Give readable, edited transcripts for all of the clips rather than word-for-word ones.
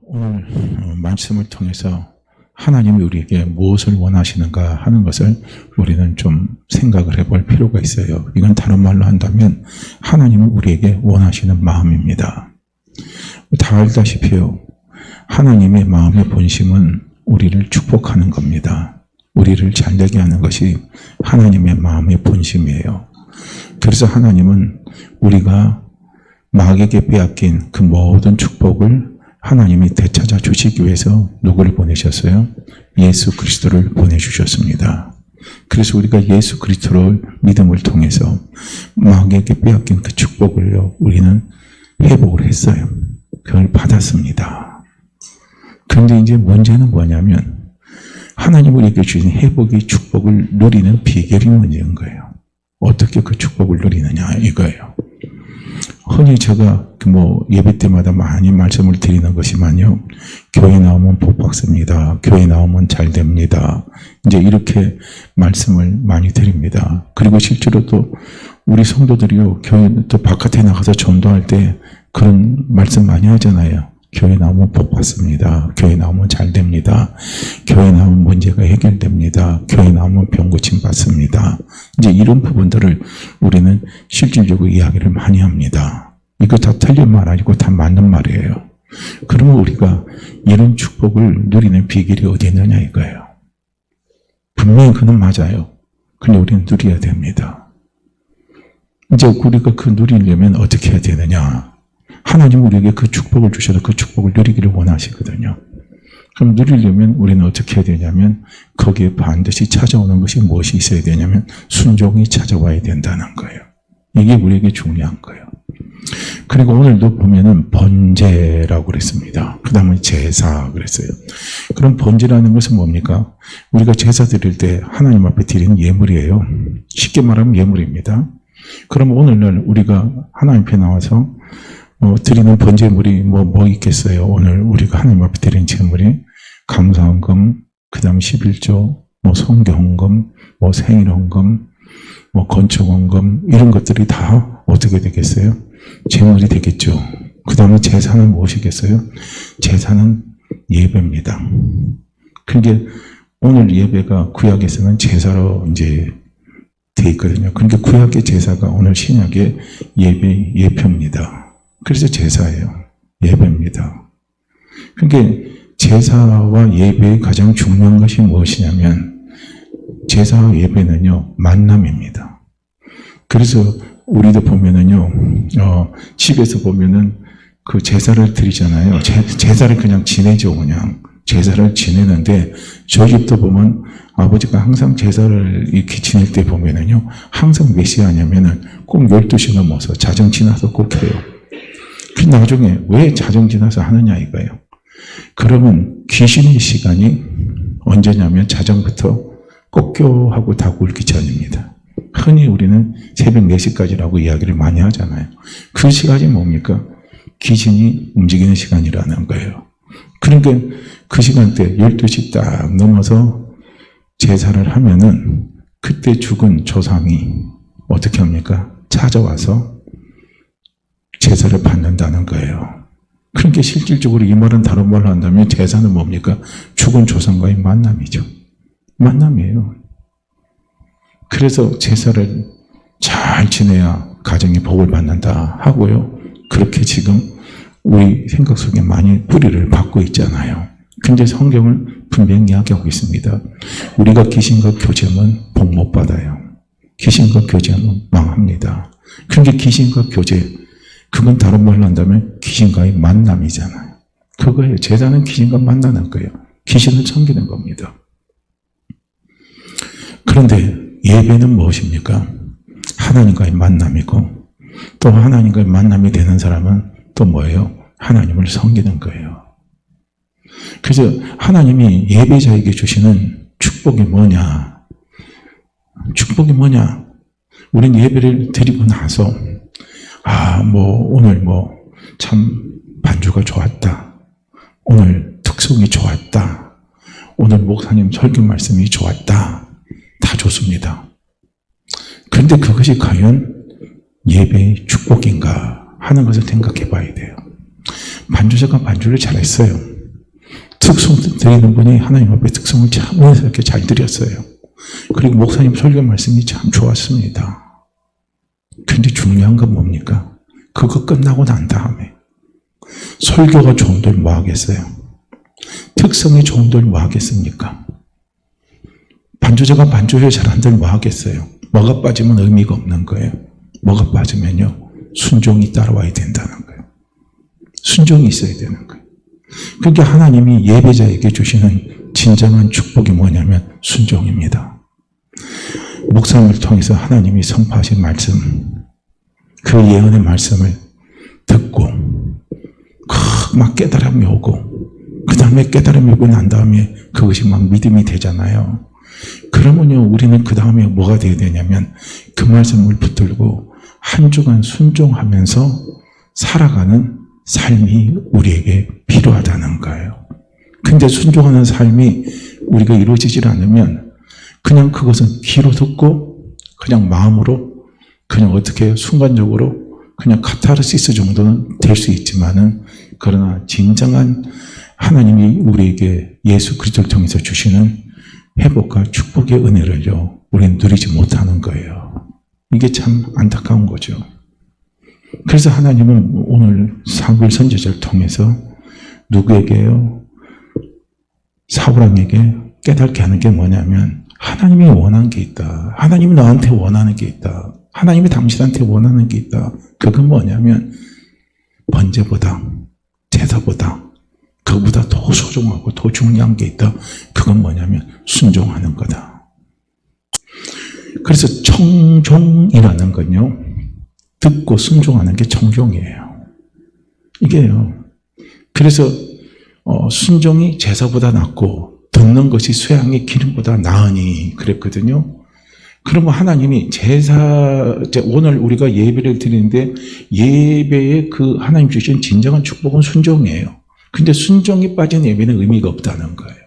오늘 말씀을 통해서 하나님이 우리에게 무엇을 원하시는가 하는 것을 우리는 좀 생각을 해볼 필요가 있어요. 이건 다른 말로 한다면 하나님이 우리에게 원하시는 마음입니다. 다 알다시피요. 하나님의 마음의 본심은 우리를 축복하는 겁니다. 우리를 잘되게 하는 것이 하나님의 마음의 본심이에요. 그래서 하나님은 우리가 마귀에게 빼앗긴 그 모든 축복을 하나님이 되찾아 주시기 위해서 누구를 보내셨어요? 예수 그리스도를 보내주셨습니다. 그래서 우리가 예수 그리스도를 믿음을 통해서 마귀에게 빼앗긴 그 축복을요, 우리는 회복을 했어요. 그걸 받았습니다. 그런데 이제 문제는 뭐냐면 하나님 우리에게 주신 회복의 축복을 누리는 비결이 문제인 거예요. 어떻게 그 축복을 누리느냐 이거예요. 흔히 제가 예배 때마다 많이 말씀을 드리는 것이만요. 교회 나오면 복 받습니다. 교회 나오면 잘 됩니다. 이제 이렇게 말씀을 많이 드립니다. 그리고 실제로 또 우리 성도들이요, 교회 또 바깥에 나가서 전도할 때 그런 말씀 많이 하잖아요. 교회 나오면 복 받습니다. 교회 나오면 잘 됩니다. 교회 나오면 문제가 해결됩니다. 교회 나오면 병 고침 받습니다. 이제 이런 부분들을 우리는 실질적으로 이야기를 많이 합니다. 이거 다 틀린 말 아니고 다 맞는 말이에요. 그러면 우리가 이런 축복을 누리는 비결이 어디 있느냐 이거예요. 분명히 그는 맞아요. 근데 우리는 누려야 됩니다. 이제 우리가 그 누리려면 어떻게 해야 되느냐. 하나님 우리에게 그 축복을 주셔서 그 축복을 누리기를 원하시거든요. 그럼 누리려면 우리는 어떻게 해야 되냐면 거기에 반드시 찾아오는 것이 무엇이 있어야 되냐면 순종이 찾아와야 된다는 거예요. 이게 우리에게 중요한 거예요. 그리고 오늘도 보면은 번제라고 그랬습니다. 그 다음에 제사 그랬어요. 그럼 번제라는 것은 뭡니까? 우리가 제사 드릴 때 하나님 앞에 드리는 예물이에요. 쉽게 말하면 예물입니다. 그럼 오늘날 우리가 하나님 앞에 나와서 드리는 번제물이 뭐 있겠어요? 오늘 우리가 하나님 앞에 드리는 제물이 감사헌금, 그 다음 11조, 성경헌금, 생일헌금, 건축헌금, 이런 것들이 다 어떻게 되겠어요? 제물이 되겠죠. 그 다음에 제사는 무엇이겠어요? 제사는 예배입니다. 그게 오늘 예배가 구약에서는 제사로 이제 돼 있거든요. 그러니까 구약의 제사가 오늘 신약의 예표입니다. 그래서 제사예요. 예배입니다. 그러니까 제사와 예배의 가장 중요한 것이 무엇이냐면 제사와 예배는요, 만남입니다. 그래서 우리도 보면은요, 집에서 보면은 그 제사를 드리잖아요. 제사를 그냥 지내죠, 그냥. 제사를 지내는데, 저희 집도 보면 아버지가 항상 제사를 이렇게 지낼 때 보면은요, 항상 몇 시 하냐면은 꼭 12시 넘어서 자정 지나서 꼭 해요. 그 나중에 왜 자정 지나서 하느냐 이거예요. 그러면 귀신의 시간이 언제냐면 자정부터 꽃교하고 다 굴기 전입니다. 흔히 우리는 새벽 4시까지라고 이야기를 많이 하잖아요. 그 시간이 뭡니까? 귀신이 움직이는 시간이라는 거예요. 그러니까 그 시간대 12시 딱 넘어서 제사를 하면은 그때 죽은 조상이 어떻게 합니까? 찾아와서 제사를 받는다는 거예요. 그러니까 실질적으로 이 말은 다른 말로 한다면 제사는 뭡니까? 죽은 조상과의 만남이죠. 만남이에요. 그래서 제사를 잘 지내야 가정이 복을 받는다 하고요. 그렇게 지금 우리 생각 속에 많이 뿌리를 받고 있잖아요. 근데 성경은 분명히 이야기하고 있습니다. 우리가 귀신과 교제하면 복 못 받아요. 귀신과 교제하면 망합니다. 그런데 귀신과 교제, 그건 다른 말로 한다면 귀신과의 만남이잖아요. 그거예요. 제사는 귀신과 만나는 거예요. 귀신을 섬기는 겁니다. 그런데 예배는 무엇입니까? 하나님과의 만남이고, 또 하나님과의 만남이 되는 사람은 또 뭐예요? 하나님을 섬기는 거예요. 그래서 하나님이 예배자에게 주시는 축복이 뭐냐? 축복이 뭐냐? 우린 예배를 드리고 나서 오늘 참 반주가 좋았다. 오늘 특성이 좋았다. 오늘 목사님 설교 말씀이 좋았다. 다 좋습니다. 그런데 그것이 과연 예배의 축복인가 하는 것을 생각해 봐야 돼요. 반주자가 반주를 잘했어요. 특송 드리는 분이 하나님 앞에 특송을 참 은혜스럽게 잘 드렸어요. 그리고 목사님 설교 말씀이 참 좋았습니다. 근데 중요한 건 뭡니까? 그거 끝나고 난 다음에 설교가 좋은들 뭐 하겠어요? 특성이 좋은들 뭐 하겠습니까? 반주자가 반주를 잘한들 뭐 하겠어요? 뭐가 빠지면 의미가 없는 거예요. 뭐가 빠지면요, 순종이 따라와야 된다는 거예요. 순종이 있어야 되는 거예요. 그러니까 하나님이 예배자에게 주시는 진정한 축복이 뭐냐면 순종입니다. 목사님을 통해서 하나님이 선포하신 말씀, 그 예언의 말씀을 듣고 막 깨달음이 오고, 그 다음에 깨달음이 오고 난 다음에 그것이 막 믿음이 되잖아요. 그러면요, 우리는 그 다음에 뭐가 돼야 되냐면 그 말씀을 붙들고 한 주간 순종하면서 살아가는 삶이 우리에게 필요하다는 거예요. 근데 순종하는 삶이 우리가 이루어지질 않으면 그냥 그것은 귀로 듣고 그냥 마음으로 그냥 어떻게 해요? 순간적으로 그냥 카타르시스 정도는 될 수 있지만은, 그러나 진정한 하나님이 우리에게 예수 그리스도를 통해서 주시는 회복과 축복의 은혜를요, 우리는 누리지 못하는 거예요. 이게 참 안타까운 거죠. 그래서 하나님은 오늘 사무엘 선지자를 통해서 누구에게요? 사울왕에게 깨닫게 하는 게 뭐냐면, 하나님이 원하는 게 있다. 하나님이 너한테 원하는 게 있다. 하나님이 당신한테 원하는 게 있다. 그건 뭐냐면 번제보다, 제사보다, 그보다 더 소중하고 더 중요한 게 있다. 그건 뭐냐면 순종하는 거다. 그래서 청종이라는 건요, 듣고 순종하는 게 청종이에요. 이게요. 그래서 순종이 제사보다 낫고 듣는 것이 쇠향의 기름보다 나으니 그랬거든요. 그러면 하나님이 오늘 우리가 예배를 드리는데 예배에 그 하나님 주신 진정한 축복은 순종이에요. 근데 순종이 빠진 예배는 의미가 없다는 거예요.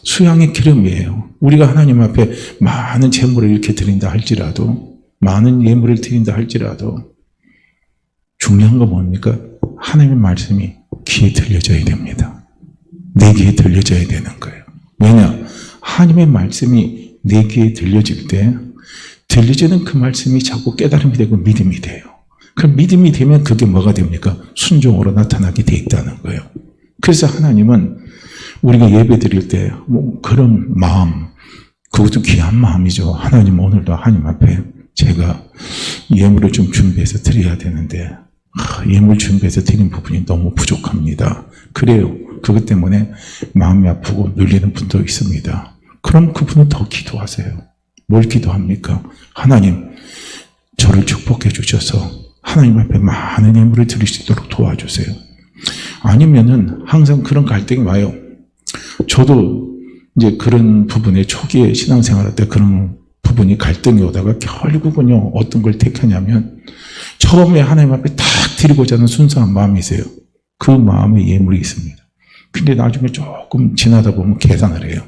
수양의 기름이에요. 우리가 하나님 앞에 많은 제물을 이렇게 드린다 할지라도, 많은 예물을 드린다 할지라도 중요한 건 뭡니까? 하나님의 말씀이 귀에 들려져야 됩니다. 내 귀에 들려져야 되는 거예요. 왜냐? 하나님의 말씀이 내 귀에 들려질 때 들려지는 그 말씀이 자꾸 깨달음이 되고 믿음이 돼요. 그럼 믿음이 되면 그게 뭐가 됩니까? 순종으로 나타나게 돼 있다는 거예요. 그래서 하나님은 우리가 예배 드릴 때 뭐 그런 마음, 그것도 귀한 마음이죠. 하나님, 오늘도 하나님 앞에 제가 예물을 좀 준비해서 드려야 되는데 예물 준비해서 드린 부분이 너무 부족합니다. 그래요. 그것 때문에 마음이 아프고 눌리는 분도 있습니다. 그럼 그분은 더 기도하세요. 뭘 기도합니까? 하나님, 저를 축복해 주셔서 하나님 앞에 많은 예물을 드릴 수 있도록 도와주세요. 아니면은 항상 그런 갈등이 와요. 저도 이제 그런 부분에 초기에 신앙생활할 때 그런 부분이 갈등이 오다가 결국은요, 어떤 걸 택하냐면 처음에 하나님 앞에 딱 드리고자 하는 순수한 마음이세요. 그 마음에 예물이 있습니다. 근데 나중에 조금 지나다 보면 계산을 해요.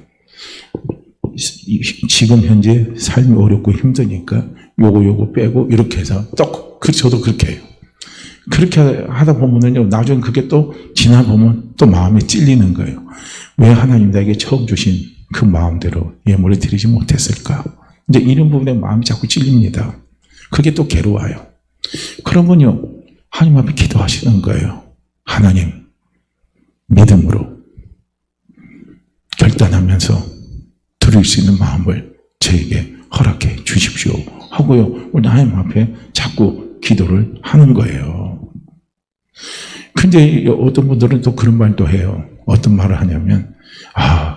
지금 현재 삶이 어렵고 힘드니까 요거 빼고 이렇게 해서 저도 그렇게 해요. 그렇게 하다 보면은요, 나중에 그게 또 지나 보면 또 마음이 찔리는 거예요. 왜 하나님 나에게 처음 주신 그 마음대로 예물을 드리지 못했을까? 이제 이런 부분에 마음이 자꾸 찔립니다. 그게 또 괴로워요. 그러면요, 하나님 앞에 기도하시는 거예요. 하나님, 믿음으로 결단하면서 드릴 수 있는 마음을 저에게 허락해 주십시오 하고요, 우리 하나님 앞에 자꾸 기도를 하는 거예요. 근데 어떤 분들은 또 그런 말도 해요. 어떤 말을 하냐면,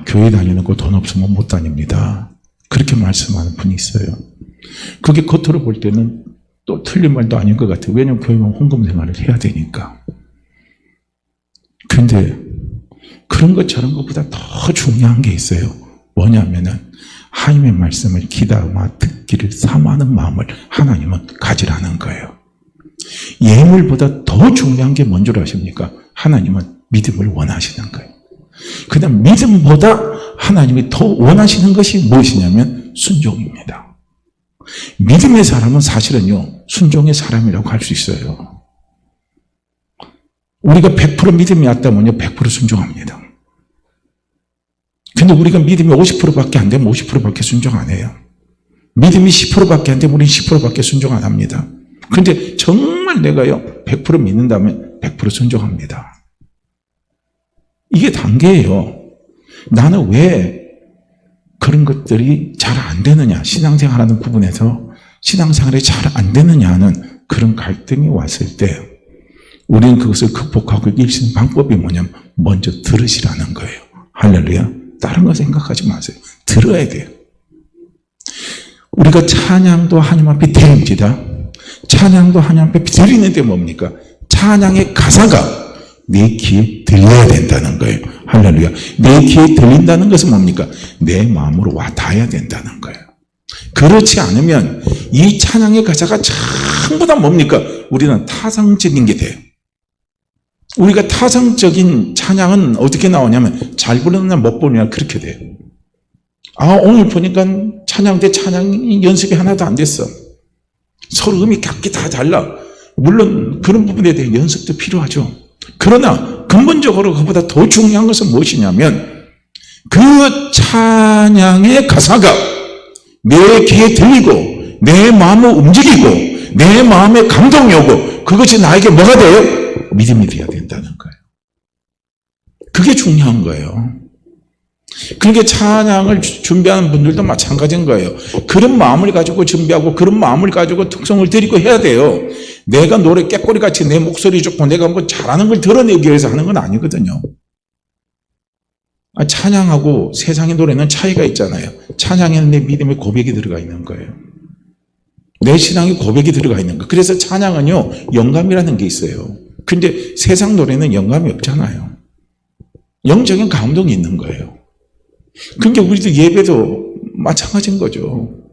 교회 다니는 거 돈 없으면 못 다닙니다. 그렇게 말씀하는 분이 있어요. 그게 겉으로 볼 때는 또 틀린 말도 아닌 것 같아요. 왜냐하면 교회는 헌금 생활을 해야 되니까. 근데 그런 것 저런 것보다 더 중요한 게 있어요. 뭐냐면은 하나님의 말씀을 기다마 듣기를 사모하는 마음을 하나님은 가지라는 거예요. 예물보다 더 중요한 게 뭔 줄 아십니까? 하나님은 믿음을 원하시는 거예요. 그 다음 믿음보다 하나님이 더 원하시는 것이 무엇이냐면 순종입니다. 믿음의 사람은 사실은요, 순종의 사람이라고 할 수 있어요. 우리가 100% 믿음이 왔다면요, 100% 순종합니다. 근데 우리가 믿음이 50%밖에 안 되면 50%밖에 순종 안 해요. 믿음이 10%밖에 안 되면 우리는 10%밖에 순종 안 합니다. 근데 정말 내가요, 100% 믿는다면 100% 순종합니다. 이게 단계예요. 나는 왜 그런 것들이 잘 안 되느냐, 신앙생활하는 부분에서 신앙생활이 잘 안 되느냐 하는 그런 갈등이 왔을 때 우리는 그것을 극복하고 이길 수 있는 방법이 뭐냐면 먼저 들으시라는 거예요. 할렐루야. 다른 거 생각하지 마세요. 들어야 돼요. 우리가 찬양도 하나님 앞에 드립니다. 찬양도 하나님 앞에 드리는데 뭡니까? 찬양의 가사가 내 귀에 들려야 된다는 거예요. 할렐루야. 내 귀에 들린다는 것은 뭡니까? 내 마음으로 와 닿아야 된다는 거예요. 그렇지 않으면 이 찬양의 가사가 전부 다 뭡니까? 우리는 타성적인 게 돼요. 우리가 타성적인 찬양은 어떻게 나오냐면 잘 부르느냐 못 부르느냐 그렇게 돼요. 오늘 보니까 찬양대 찬양 연습이 하나도 안 됐어. 서로 음이 각기 다 달라. 물론 그런 부분에 대해 연습도 필요하죠. 그러나 근본적으로 그보다 더 중요한 것은 무엇이냐면 그 찬양의 가사가 내 귀에 들리고 내 마음을 움직이고 내 마음에 감동이 오고 그것이 나에게 뭐가 돼요? 믿음이 되어야 된다는 거예요. 그게 중요한 거예요. 그러니까 찬양을 준비하는 분들도 마찬가지인 거예요. 그런 마음을 가지고 준비하고 그런 마음을 가지고 특성을 드리고 해야 돼요. 내가 노래 깨꼬리같이 내 목소리 좋고 내가 뭐 잘하는 걸 드러내기 위해서 하는 건 아니거든요. 찬양하고 세상의 노래는 차이가 있잖아요. 찬양에는 내 믿음의 고백이 들어가 있는 거예요. 내 신앙의 고백이 들어가 있는 거예요. 그래서 찬양은요, 영감이라는 게 있어요. 근데 세상 노래는 영감이 없잖아요. 영적인 감동이 있는 거예요. 그러니까 우리도 예배도 마찬가지인 거죠.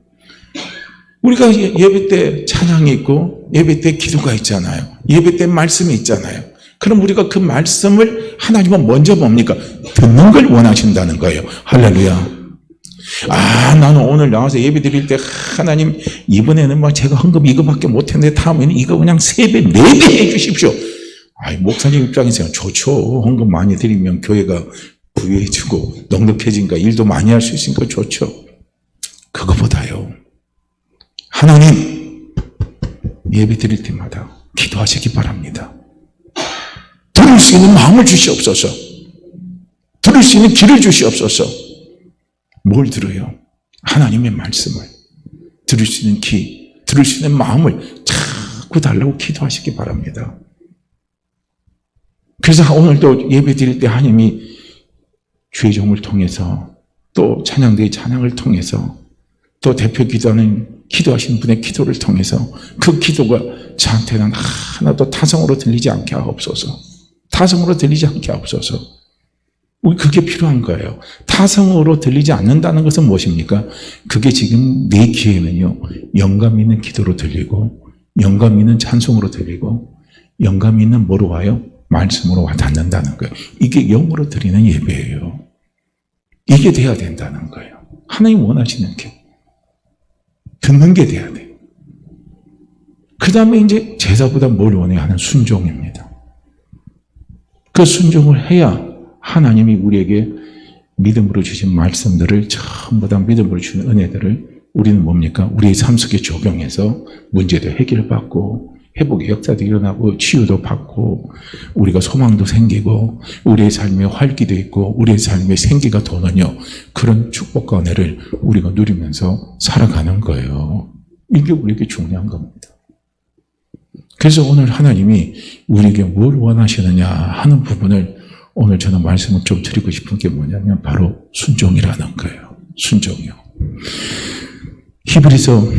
우리가 예배 때 찬양이 있고 예배 때 기도가 있잖아요. 예배 때 말씀이 있잖아요. 그럼 우리가 그 말씀을 하나님은 먼저 뭡니까? 듣는 걸 원하신다는 거예요. 할렐루야. 나는 오늘 나와서 예배 드릴 때 하나님 이번에는 뭐 제가 헌금 이거밖에 못했는데 다음에는 이거 그냥 3배, 4배 해주십시오. 목사님 입장에서는 좋죠. 헌금 많이 드리면 교회가 부유해지고 넉넉해지니까 일도 많이 할 수 있으니까 좋죠. 그거보다요, 하나님 예배 드릴 때마다 기도하시기 바랍니다. 들을 수 있는 마음을 주시옵소서. 들을 수 있는 길을 주시옵소서. 뭘 들어요? 하나님의 말씀을. 들을 수 있는 귀, 들을 수 있는 마음을 자꾸 달라고 기도하시기 바랍니다. 그래서 오늘도 예배 드릴 때 하나님이 주의 종을 통해서 또 찬양대의 찬양을 통해서 또 대표 기도하는 기도하시는 분의 기도를 통해서 그 기도가 저한테는 하나도 타성으로 들리지 않게 하옵소서. 타성으로 들리지 않게 하옵소서. 우리 그게 필요한 거예요. 타성으로 들리지 않는다는 것은 무엇입니까? 그게 지금 내 귀에는요, 영감 있는 기도로 들리고 영감 있는 찬송으로 들리고 영감 있는 뭐로 와요? 말씀으로 와 닿는다는 거예요. 이게 영으로 드리는 예배예요. 이게 돼야 된다는 거예요. 하나님 원하시는 게. 듣는 게 돼야 돼요. 그 다음에 이제 제사보다 뭘 원해야 하는 순종입니다. 그 순종을 해야 하나님이 우리에게 믿음으로 주신 말씀들을 전부 다 믿음으로 주는 은혜들을 우리는 뭡니까? 우리의 삶 속에 적용해서 문제도 해결받고 회복의 역사도 일어나고 치유도 받고 우리가 소망도 생기고 우리의 삶에 활기도 있고 우리의 삶에 생기가 도는요, 그런 축복과 은혜를 우리가 누리면서 살아가는 거예요. 이게 우리에게 중요한 겁니다. 그래서 오늘 하나님이 우리에게 뭘 원하시느냐 하는 부분을 오늘 저는 말씀을 좀 드리고 싶은 게 뭐냐면 바로 순종이라는 거예요. 순종이요. 히브리서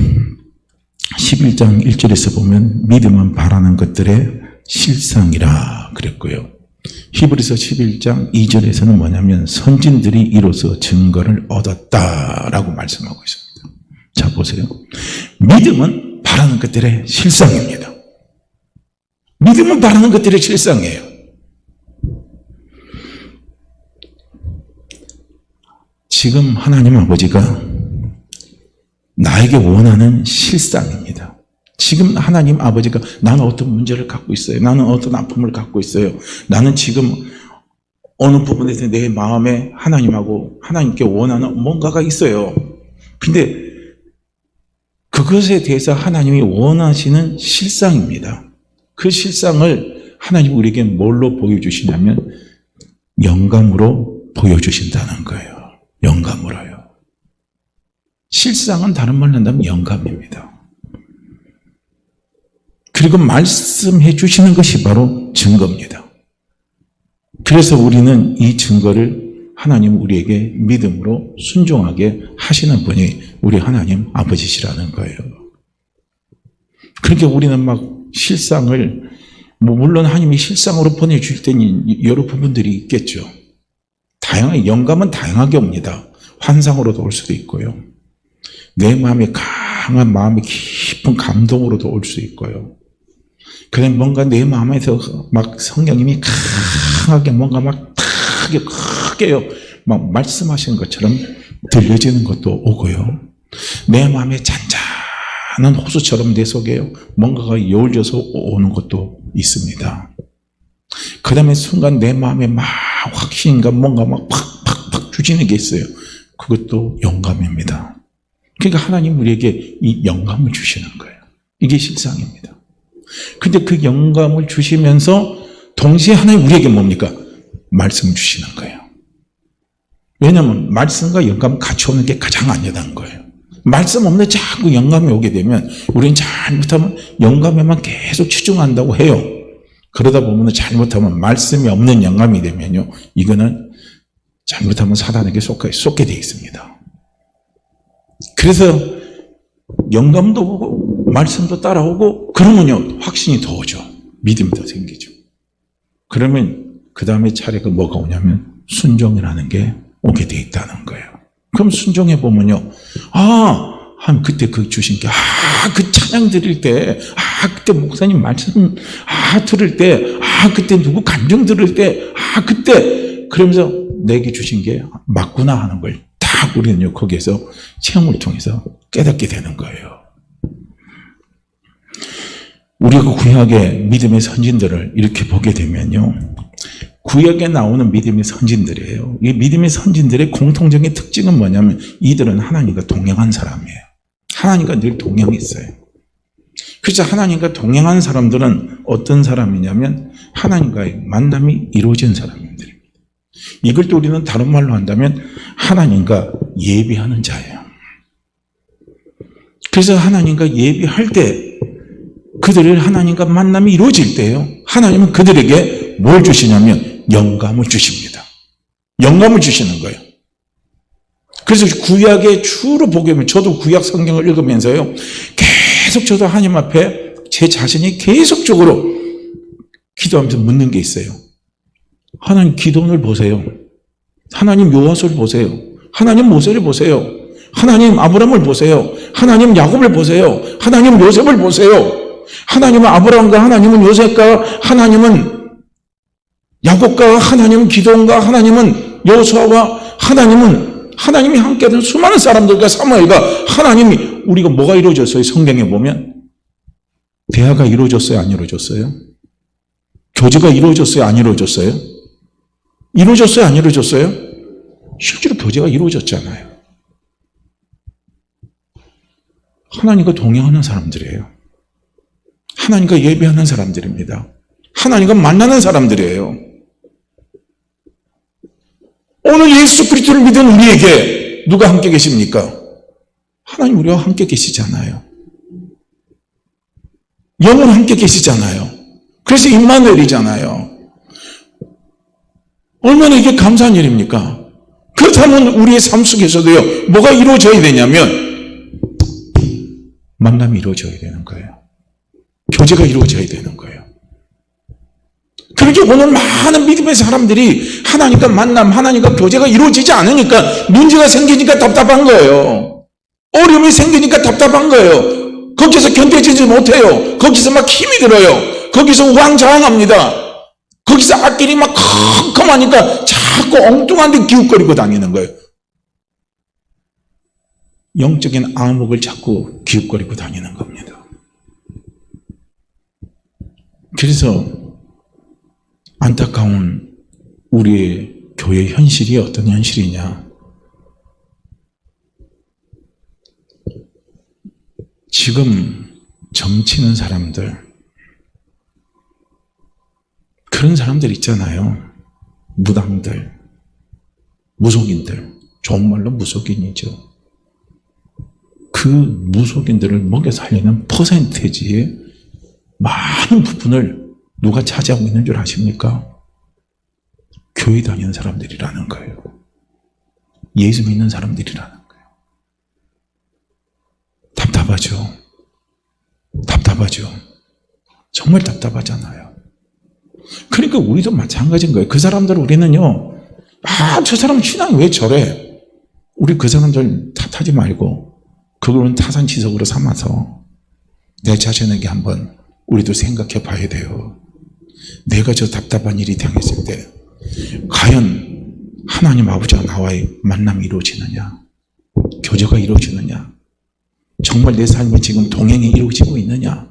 11장 1절에서 보면 믿음은 바라는 것들의 실상이라 그랬고요. 히브리서 11장 2절에서는 뭐냐면 선진들이 이로써 증거를 얻었다라고 말씀하고 있습니다. 자, 보세요. 믿음은 바라는 것들의 실상입니다. 믿음은 바라는 것들의 실상이에요. 지금 하나님 아버지가 나에게 원하는 실상입니다. 지금 하나님 아버지가 나는 어떤 문제를 갖고 있어요. 나는 어떤 아픔을 갖고 있어요. 나는 지금 어느 부분에서 내 마음에 하나님하고 하나님께 원하는 뭔가가 있어요. 근데 그것에 대해서 하나님이 원하시는 실상입니다. 그 실상을 하나님이 우리에게 뭘로 보여주시냐면 영감으로 보여주신다는 거예요. 영감으로요. 실상은 다른 말로 한다면 영감입니다. 그리고 말씀해 주시는 것이 바로 증거입니다. 그래서 우리는 이 증거를 하나님 우리에게 믿음으로 순종하게 하시는 분이 우리 하나님 아버지시라는 거예요. 그러니까 우리는 막 실상을 물론 하나님이 실상으로 보내주실 때는 여러 부분들이 있겠죠. 다양한 영감은 다양하게 옵니다. 환상으로도 올 수도 있고요. 내 마음에 강한 마음의 깊은 감동으로도 올 수 있고요. 그냥 뭔가 내 마음에서 막 성령님이 강하게 뭔가 막 크게요. 막 말씀하시는 것처럼 들려지는 것도 오고요. 내 마음에 잔잔한 호수처럼 내 속에요. 뭔가가 여울져서 오는 것도 있습니다. 그 다음에 순간 내 마음에 막 확신인가 뭔가 막 팍팍팍 주지는 게 있어요. 그것도 영감입니다. 그러니까 하나님 우리에게 이 영감을 주시는 거예요. 이게 실상입니다. 근데 그 영감을 주시면서 동시에 하나님 우리에게 뭡니까? 말씀을 주시는 거예요. 왜냐하면 말씀과 영감은 같이 오는 게 가장 안전한 거예요. 말씀 없는데 자꾸 영감이 오게 되면 우리는 잘못하면 영감에만 계속 치중한다고 해요. 그러다 보면 잘못하면 말씀이 없는 영감이 되면요. 이거는 잘못하면 사단에게 쏟게 되어 있습니다. 그래서 영감도 오고 말씀도 따라오고 그러면요. 확신이 더 오죠. 믿음이 더 생기죠. 그러면 그 다음에 차례가 뭐가 오냐면 순종이라는 게 오게 돼 있다는 거예요. 그럼 순종해 보면요. 그때 그 주신 게, 그 찬양 드릴 때, 그때 목사님 말씀, 들을 때, 그때 누구 감정 들을 때, 그때, 그러면서 내게 주신 게 맞구나 하는 걸 딱 우리는요, 거기에서 체험을 통해서 깨닫게 되는 거예요. 우리가 구약의 믿음의 선진들을 이렇게 보게 되면요. 구약에 나오는 믿음의 선진들이에요. 이 믿음의 선진들의 공통적인 특징은 뭐냐면 이들은 하나님과 동행한 사람이에요. 하나님과 늘 동행했어요. 그래서 하나님과 동행한 사람들은 어떤 사람이냐면 하나님과의 만남이 이루어진 사람들입니다. 이걸 또 우리는 다른 말로 한다면 하나님과 예비하는 자예요. 그래서 하나님과 예비할 때 그들을 하나님과 만남이 이루어질 때요. 하나님은 그들에게 뭘 주시냐면 영감을 주십니다. 영감을 주시는 거예요. 그래서 구약에 주로 보게 되면 저도 구약 성경을 읽으면서요. 계속 저도 하나님 앞에 제 자신이 계속적으로 기도하면서 묻는 게 있어요. 하나님 기도원을 보세요. 하나님 요하수를 보세요. 하나님 모세를 보세요. 하나님 아브라함을 보세요. 하나님 야곱을 보세요. 하나님 요셉을 보세요. 하나님은 아브라함과 하나님은 요셉과 하나님은 야곱과 하나님은 기도원과 하나님은 여호수아와 하나님이 함께하던 수많은 사람들과 사무엘과 하나님이 우리가 뭐가 이루어졌어요? 성경에 보면 대화가 이루어졌어요? 안 이루어졌어요? 교제가 이루어졌어요? 안 이루어졌어요? 이루어졌어요? 안 이루어졌어요? 실제로 교제가 이루어졌잖아요. 하나님과 동행하는 사람들이에요. 하나님과 예배하는 사람들입니다. 하나님과 만나는 사람들이에요. 오늘 예수 그리스도를 믿은 우리에게 누가 함께 계십니까? 하나님 우리와 함께 계시잖아요. 영원 함께 계시잖아요. 그래서 임마누엘이잖아요. 얼마나 이게 감사한 일입니까? 그렇다면 우리의 삶 속에서도요. 뭐가 이루어져야 되냐면 만남이 이루어져야 되는 거예요. 교제가 이루어져야 되는 거예요. 그렇게 오늘 많은 믿음의 사람들이 하나님과 만남, 하나님과 교제가 이루어지지 않으니까 문제가 생기니까 답답한 거예요. 어려움이 생기니까 답답한 거예요. 거기서 견뎌지지 못해요. 거기서 막 힘이 들어요. 거기서 우왕좌왕합니다. 거기서 앞길이 막 컴컴하니까 자꾸 엉뚱한 데 기웃거리고 다니는 거예요. 영적인 암흑을 자꾸 기웃거리고 다니는 겁니다. 그래서 안타까운 우리의 교회 현실이 어떤 현실이냐. 지금 점치는 사람들, 그런 사람들 있잖아요. 무당들, 무속인들, 좋은 말로 무속인이죠. 그 무속인들을 먹여 살리는 퍼센테이지의 많은 부분을 누가 차지하고 있는 줄 아십니까? 교회 다니는 사람들이라는 거예요. 예수 믿는 사람들이라는 거예요. 답답하죠. 답답하죠. 정말 답답하잖아요. 그러니까 우리도 마찬가지인 거예요. 그 사람들 우리는요, 저 사람 신앙이 왜 저래? 우리 그 사람들 탓하지 말고 그거는 타산지석으로 삼아서 내 자신에게 한번 우리도 생각해 봐야 돼요. 내가 저 답답한 일이 당했을 때 과연 하나님 아버지와 나와의 만남이 이루어지느냐, 교제가 이루어지느냐, 정말 내 삶이 지금 동행이 이루어지고 있느냐,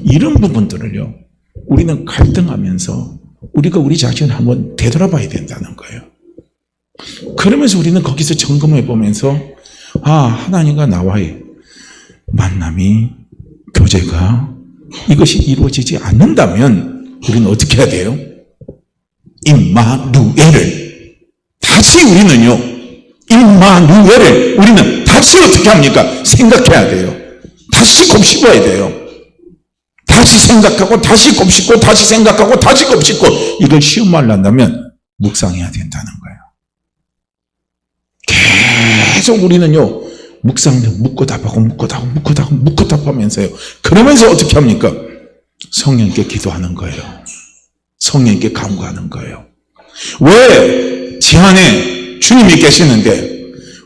이런 부분들을요 우리는 갈등하면서 우리가 우리 자신을 한번 되돌아봐야 된다는 거예요. 그러면서 우리는 거기서 점검해 보면서 하나님과 나와의 만남이, 교제가 이것이 이루어지지 않는다면 우리는 어떻게 해야 돼요? 임마누엘을 다시 우리는요, 임마누엘을 우리는 다시 어떻게 합니까? 생각해야 돼요. 다시 곱씹어야 돼요. 다시 생각하고 다시 곱씹고 다시 생각하고 다시 곱씹고, 이걸 시험을 한다면 묵상해야 된다는 거예요. 계속 우리는요 묵상을 묻고 답하고 묻고 답하고 묻고 답하고 묻고 답하면서요, 그러면서 어떻게 합니까? 성령께 기도하는 거예요. 성령께 간구하는 거예요. 왜 제 안에 주님이 계시는데,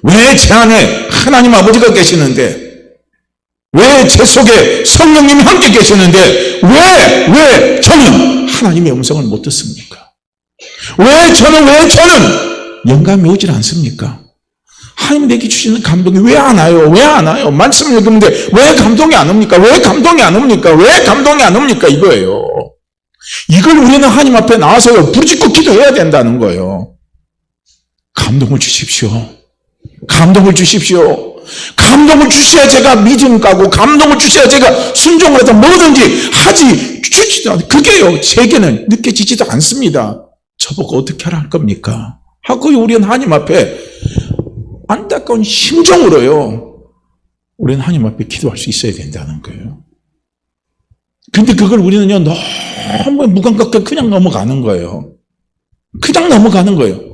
왜 제 안에 하나님 아버지가 계시는데, 왜 제 속에 성령님이 함께 계시는데 왜 저는 하나님의 음성을 못 듣습니까? 왜 저는 영감이 오질 않습니까? 하나님 내게 주시는 감동이 왜 안 와요? 왜 안 와요? 말씀을 읽는데 왜 감동이 안 옵니까? 왜 감동이 안 옵니까? 왜 감동이 안 옵니까? 이거예요. 이걸 우리는 하나님 앞에 나와서요 부르짖고 기도해야 된다는 거예요. 감동을 주십시오. 감동을 주십시오. 감동을 주셔야 제가 믿음 가고, 감동을 주셔야 제가 순종을 해서 뭐든지 하지, 주지도 않아요. 그게요 제게는 느껴지지도 않습니다. 저보고 어떻게 하라 할 겁니까? 하고 우리는 하나님 앞에 안타까운 심정으로요 우리는 하나님 앞에 기도할 수 있어야 된다는 거예요. 근데 그걸 우리는요 너무 무감각하게 그냥 넘어가는 거예요. 그냥 넘어가는 거예요.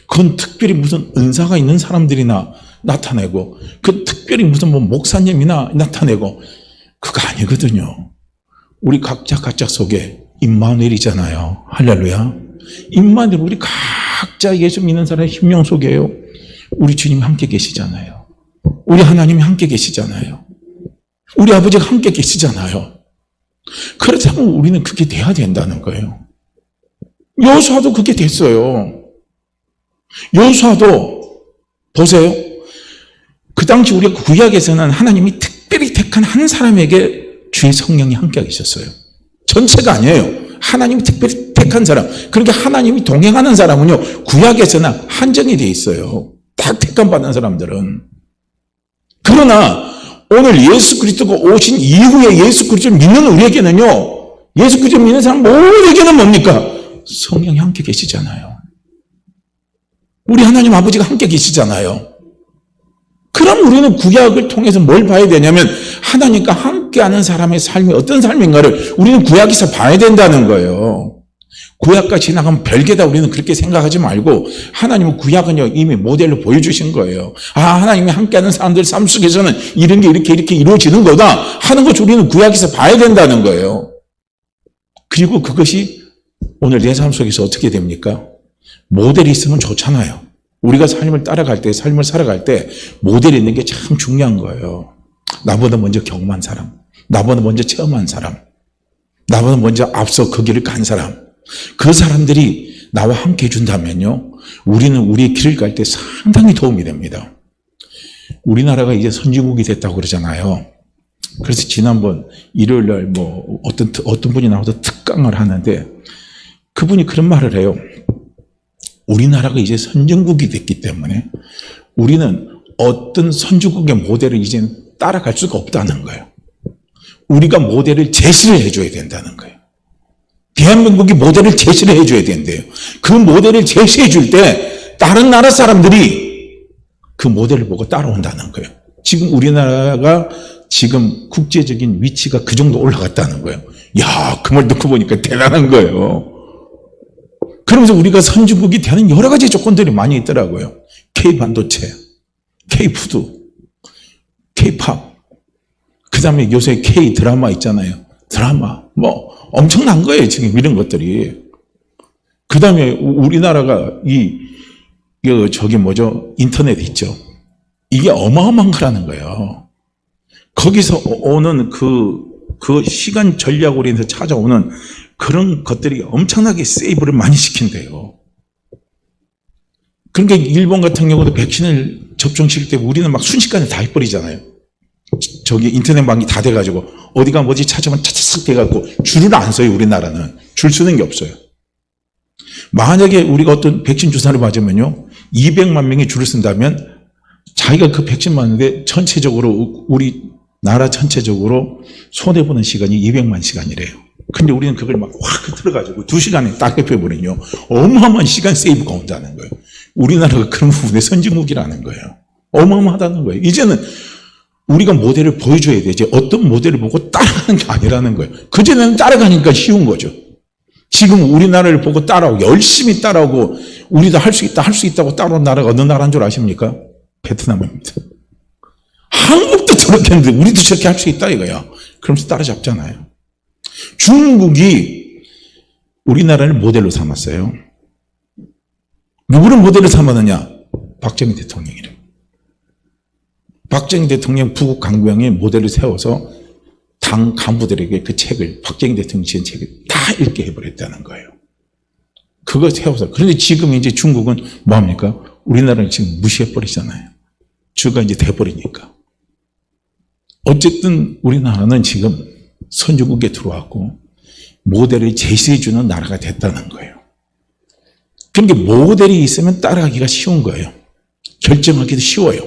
그건 특별히 무슨 은사가 있는 사람들이나 나타내고, 그 특별히 무슨 목사님이나 나타내고, 그거 아니거든요. 우리 각자 속에 임마누엘이잖아요. 할렐루야. 임마누엘, 우리 각자 예수 믿는 사람의 심령 속에요 우리 주님이 함께 계시잖아요. 우리 하나님이 함께 계시잖아요. 우리 아버지가 함께 계시잖아요. 그렇다면 우리는 그게 돼야 된다는 거예요. 여호수아도 그게 됐어요. 여호수아도 보세요. 그 당시 우리가 구약에서는 하나님이 특별히 택한 한 사람에게 주의 성령이 함께 계셨어요. 전체가 아니에요. 하나님이 특별히 택한 사람, 그러니까 하나님이 동행하는 사람은요 구약에서는 한정이 돼 있어요. 딱 택감 받는 사람들은. 그러나 오늘 예수 그리스도가 오신 이후에 예수 그리스도를 믿는 우리에게는요, 예수 그리스도를 믿는 사람 모두에게는 뭡니까? 성령이 함께 계시잖아요. 우리 하나님 아버지가 함께 계시잖아요. 그럼 우리는 구약을 통해서 뭘 봐야 되냐면, 하나님과 함께하는 사람의 삶이 어떤 삶인가를 우리는 구약에서 봐야 된다는 거예요. 구약과 지나가면 별개다 우리는 그렇게 생각하지 말고, 하나님은 구약은요 이미 모델로 보여주신 거예요. 하나님이 함께하는 사람들 삶 속에서는 이런 게 이렇게 이루어지는 거다 하는 것 우리는 구약에서 봐야 된다는 거예요. 그리고 그것이 오늘 내 삶 속에서 어떻게 됩니까? 모델이 있으면 좋잖아요. 우리가 삶을 따라갈 때, 삶을 살아갈 때 모델이 있는 게 참 중요한 거예요. 나보다 먼저 경험한 사람, 나보다 먼저 체험한 사람, 나보다 먼저 앞서 그 길을 간 사람, 그 사람들이 나와 함께 해준다면요, 우리는 우리의 길을 갈 때 상당히 도움이 됩니다. 우리나라가 이제 선진국이 됐다고 그러잖아요. 그래서 지난번 일요일 날 뭐 어떤 분이 나와서 특강을 하는데 그분이 그런 말을 해요. 우리나라가 이제 선진국이 됐기 때문에 우리는 어떤 선진국의 모델을 이제 따라갈 수가 없다는 거예요. 우리가 모델을 제시를 해줘야 된다는 거예요. 대한민국이 모델을 제시를 해줘야 된대요. 그 모델을 제시해 줄 때 다른 나라 사람들이 그 모델을 보고 따라온다는 거예요. 지금 우리나라가 지금 국제적인 위치가 그 정도 올라갔다는 거예요. 야, 그 말 듣고 보니까 대단한 거예요. 그러면서 우리가 선진국이 되는 여러 가지 조건들이 많이 있더라고요. K-반도체, K-푸드, K-팝, 그 다음에 요새 K-드라마 있잖아요. 드라마, 뭐 엄청난 거예요, 지금 이런 것들이. 그 다음에 우리나라가 인터넷 있죠. 이게 어마어마한 거라는 거예요. 거기서 오는 그 시간 전략으로 인해서 찾아오는 그런 것들이 엄청나게 세이브를 많이 시킨대요. 그러니까 일본 같은 경우도 백신을 접종시킬 때 우리는 막 순식간에 다 해버리잖아요. 저기 인터넷망이 다 돼가지고 어디가 뭐지 찾으면 차차삭 돼갖고 줄을 안 서요. 우리나라는 줄 서는 게 없어요. 만약에 우리가 어떤 백신 주사를 맞으면요 200만 명이 줄을 쓴다면 자기가 그 백신 맞는데 전체적으로 우리나라 전체적으로 손해보는 시간이 200만 시간이래요. 근데 우리는 그걸 막 확 흐트러가지고 2시간에 딱 해버리면요 어마어마한 시간 세이브가 온다는 거예요. 우리나라가 그런 부분에 선진국이라는 거예요. 어마어마하다는 거예요. 이제는 우리가 모델을 보여줘야 되지 어떤 모델을 보고 따라가는 게 아니라는 거예요. 그전에는 따라가니까 쉬운 거죠. 지금 우리나라를 보고 따라오고 열심히 따라오고 우리도 할 수 있다 할 수 있다고 따라온 나라가 어느 나라인 줄 아십니까? 베트남입니다. 한국도 저렇게 했는데 우리도 저렇게 할 수 있다 이거야. 그러면서 따라잡잖아요. 중국이 우리나라를 모델로 삼았어요. 누구를 모델로 삼았느냐? 박정희 대통령이래요. 박정희 대통령 부국 강병의 모델을 세워서 당 간부들에게 그 책을 박정희 대통령이 지은 책을 다 읽게 해버렸다는 거예요. 그거 세워서. 그런데 지금 이제 중국은 뭐합니까? 우리나라를 지금 무시해버리잖아요. 주가 이제 돼버리니까. 어쨌든 우리나라는 지금 선진국에 들어왔고 모델을 제시해주는 나라가 됐다는 거예요. 그러니까 모델이 있으면 따라가기가 쉬운 거예요. 결정하기도 쉬워요.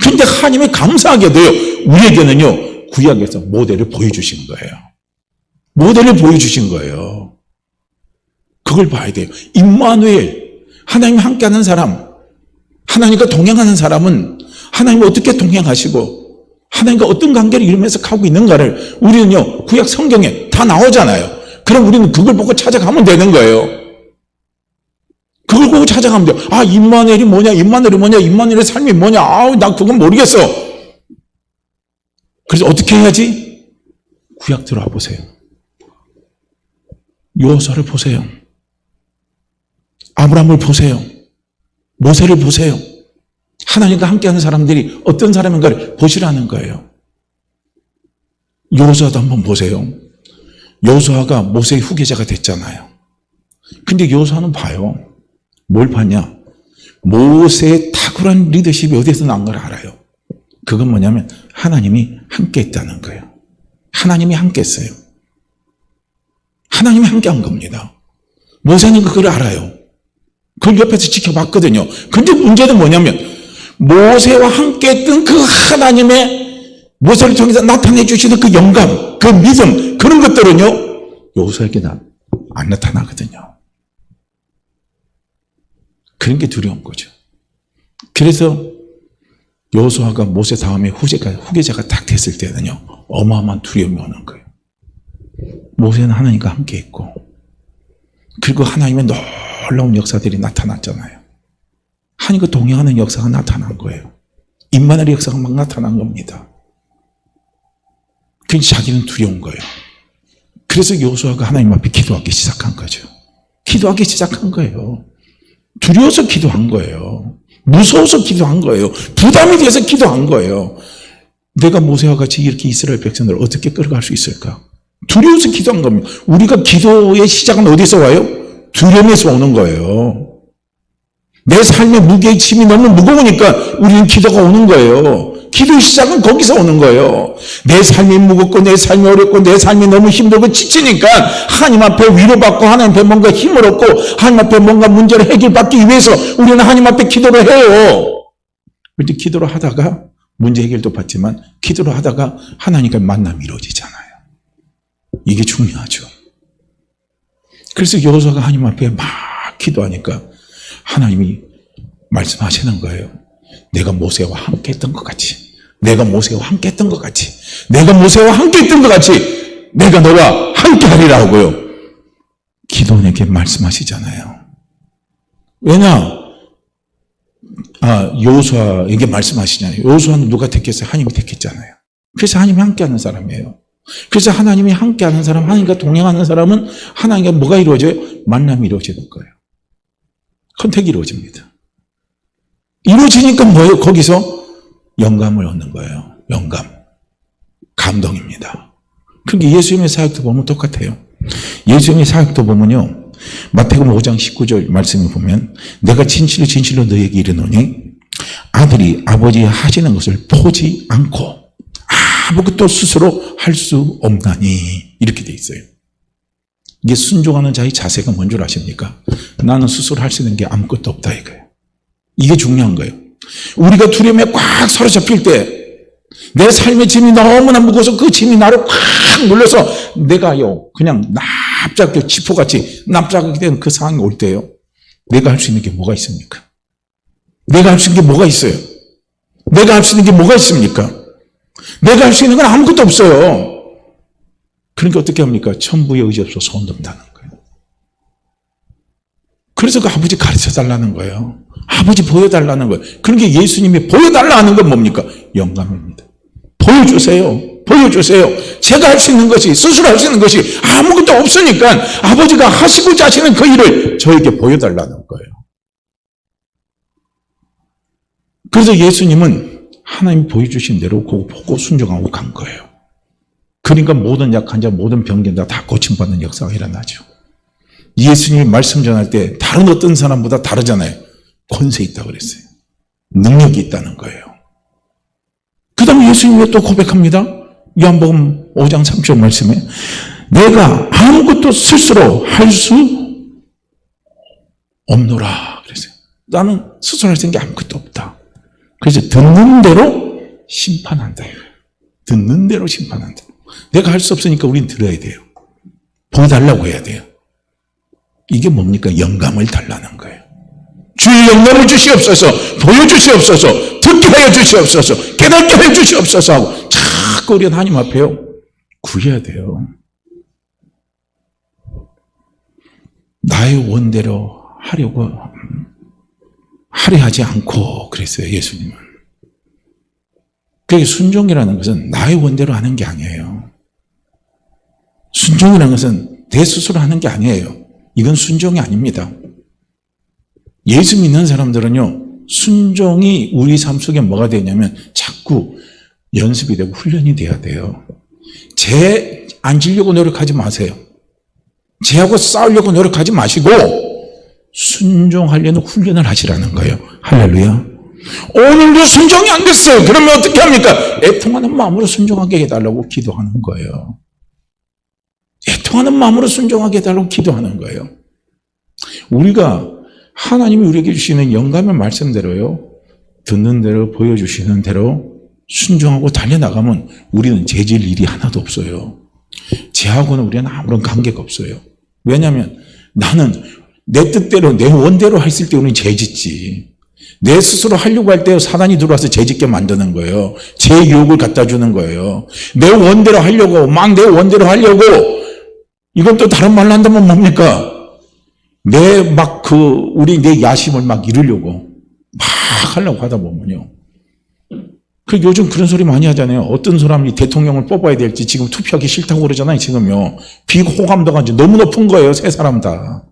그런데 하나님이 감사하게도요, 우리에게는요, 구약에서 모델을 보여주신 거예요. 모델을 보여주신 거예요. 그걸 봐야 돼요. 임마누엘, 하나님 함께하는 사람, 하나님과 동행하는 사람은 하나님과 어떻게 동행하시고 하나님과 어떤 관계를 이루면서 가고 있는가를 우리는요, 구약 성경에 다 나오잖아요. 그럼 우리는 그걸 보고 찾아가면 되는 거예요. 그걸 보고 찾아가면 돼요. 아, 임마누엘이 뭐냐, 임마누엘이 뭐냐, 임마누엘의 삶이 뭐냐, 아우, 나 그건 모르겠어. 그래서 어떻게 해야지? 구약 들어와 보세요. 여호수아를 보세요. 아브라함을 보세요. 모세를 보세요. 하나님과 함께하는 사람들이 어떤 사람인가를 보시라는 거예요. 여호수아도 한번 보세요. 여호수아가 모세의 후계자가 됐잖아요. 근데 여호수아는 봐요. 뭘 봤냐? 모세의 탁월한 리더십이 어디서 난 걸 알아요. 그건 뭐냐면 하나님이 함께 했다는 거예요. 하나님이 함께 했어요. 하나님이 함께 한 겁니다. 모세는 그걸 알아요. 그걸 옆에서 지켜봤거든요. 근데 문제는 뭐냐면 모세와 함께 했던 그 하나님의 모세를 통해서 나타내 주시는 그 영감, 그 믿음, 그런 것들은요, 여호수아에게 안 나타나거든요. 그런 게 두려운 거죠. 그래서 여호수아가 모세 다음에 후계자가 딱 됐을 때는요, 어마어마한 두려움이 오는 거예요. 모세는 하나님과 함께 했고, 그리고 하나님의 놀라운 역사들이 나타났잖아요. 하나님과 동행하는 역사가 나타난 거예요. 임마누엘의 역사가 막 나타난 겁니다. 그래서 자기는 두려운 거예요. 그래서 여호수아가 하나님 앞에 기도하기 시작한 거죠. 기도하기 시작한 거예요. 두려워서 기도한 거예요. 무서워서 기도한 거예요. 부담이 돼서 기도한 거예요. 내가 모세와 같이 이렇게 이스라엘 백성들을 어떻게 끌어갈 수 있을까? 두려워서 기도한 겁니다. 우리가 기도의 시작은 어디서 와요? 두려움에서 오는 거예요. 내 삶의 무게의 짐이 너무 무거우니까 우리는 기도가 오는 거예요. 기도의 시작은 거기서 오는 거예요. 내 삶이 무겁고 내 삶이 어렵고 내 삶이 너무 힘들고 지치니까 하나님 앞에 위로받고 하나님 앞에 뭔가 힘을 얻고 하나님 앞에 뭔가 문제를 해결받기 위해서 우리는 하나님 앞에 기도를 해요. 그런데 기도를 하다가 문제 해결도 받지만 기도를 하다가 하나님과 만남이 이루어지잖아요. 이게 중요하죠. 그래서 여호수아가 하나님 앞에 막 기도하니까 하나님이 말씀하시는 거예요. 내가 모세와 함께 했던 것 같이, 내가 모세와 함께 했던 것 같이, 내가 모세와 함께 했던 것 같이 내가 너와 함께 하리라 하고요. 기도원에게 말씀하시잖아요. 왜냐? 여호수아에게 말씀하시잖아요. 여호수아는 누가 택했어요? 하나님이 택했잖아요. 그래서 하나님이 함께하는 사람이에요. 그래서 하나님이 함께하는 사람, 하나님과 동행하는 사람은 하나님과 뭐가 이루어져요? 만남이 이루어지는 거예요. 선택이 이루어집니다. 이루어지니까 뭐예요? 거기서 영감을 얻는 거예요. 영감. 감동입니다. 그러니까 예수님의 사역도 보면 똑같아요. 예수님의 사역도 보면요. 마태복음 5장 19절 말씀을 보면 내가 진실로 진실로 너에게 이르노니 아들이 아버지 하시는 것을 보지 않고 아무것도 스스로 할 수 없나니 이렇게 돼 있어요. 이게 순종하는 자의 자세가 뭔 줄 아십니까? 나는 스스로 할 수 있는 게 아무것도 없다 이거예요. 이게 중요한 거예요. 우리가 두려움에 꽉 사로잡힐 때 내 삶의 짐이 너무나 무거워서 그 짐이 나를 꽉 눌러서 내가요 그냥 납작하게 지포같이 납작하게 된 그 상황이 올 때요. 내가 할 수 있는 게 뭐가 있습니까? 내가 할 수 있는 게 뭐가 있어요? 내가 할 수 있는 게 뭐가 있습니까? 내가 할 수 있는 건 아무것도 없어요. 그러니까 어떻게 합니까? 천부에 의지 없어 손 든다는 거예요. 그래서 그 아버지 가르쳐 달라는 거예요. 아버지 보여달라는 거예요. 그러니까 예수님이 보여달라 하는 건 뭡니까? 영감입니다. 보여주세요. 보여주세요. 제가 할 수 있는 것이, 스스로 할 수 있는 것이 아무것도 없으니까 아버지가 하시고자 하시는 그 일을 저에게 보여달라는 거예요. 그래서 예수님은 하나님이 보여주신 대로 그거 보고 순종하고 간 거예요. 그러니까 모든 약한 자, 모든 병든 자 다 고침받는 역사가 일어나죠. 예수님이 말씀 전할 때 다른 어떤 사람보다 다르잖아요. 권세 있다고 그랬어요. 능력이 있다는 거예요. 그 다음에 예수님이 또 고백합니다. 요한복음 5장 3절 말씀에 내가 아무것도 스스로 할 수 없노라 그랬어요. 나는 스스로 할 수 있는 게 아무것도 없다. 그래서 듣는 대로 심판한다. 듣는 대로 심판한다. 내가 할 수 없으니까 우린 들어야 돼요. 보여달라고 해야 돼요. 이게 뭡니까? 영감을 달라는 거예요. 주의 영감을 주시옵소서, 보여주시옵소서, 듣게 하여 주시옵소서, 깨닫게 하여 주시옵소서 하고 자꾸 우리는 하나님 앞에요 구해야 돼요. 나의 원대로 하려고 하려 하지 않고 그랬어요. 예수님은. 그게 순종이라는 것은 나의 원대로 하는 게 아니에요. 순종이라는 것은 내 스스로 하는 게 아니에요. 이건 순종이 아닙니다. 예수 믿는 사람들은요, 순종이 우리 삶 속에 뭐가 되냐면 자꾸 연습이 되고 훈련이 돼야 돼요. 쟤 앉으려고 노력하지 마세요. 쟤하고 싸우려고 노력하지 마시고 순종하려는 훈련을 하시라는 거예요. 할렐루야. 오늘도 순종이 안 됐어요. 그러면 어떻게 합니까? 애통하는 마음으로 순종하게 해달라고 기도하는 거예요. 애통하는 마음으로 순종하게 해달라고 기도하는 거예요. 우리가 하나님이 우리에게 주시는 영감의 말씀대로요, 듣는 대로 보여주시는 대로 순종하고 달려나가면 우리는 죄질 일이 하나도 없어요. 죄하고는 우리는 아무런 관계가 없어요. 왜냐하면 나는 내 뜻대로 내 원대로 했을 때 우리는 죄짓지. 내 스스로 하려고 할 때 사단이 들어와서 죄짓게 만드는 거예요. 죄 유혹을 갖다 주는 거예요. 내 원대로 하려고 막 내 원대로 하려고, 이건 또 다른 말로 한다면 뭡니까? 내 야심을 막 이루려고 막 하려고 하다 보면요. 요즘 그런 소리 많이 하잖아요. 어떤 사람이 대통령을 뽑아야 될지 지금 투표하기 싫다고 그러잖아요. 지금요. 비호감도가 너무 높은 거예요. 세 사람 다.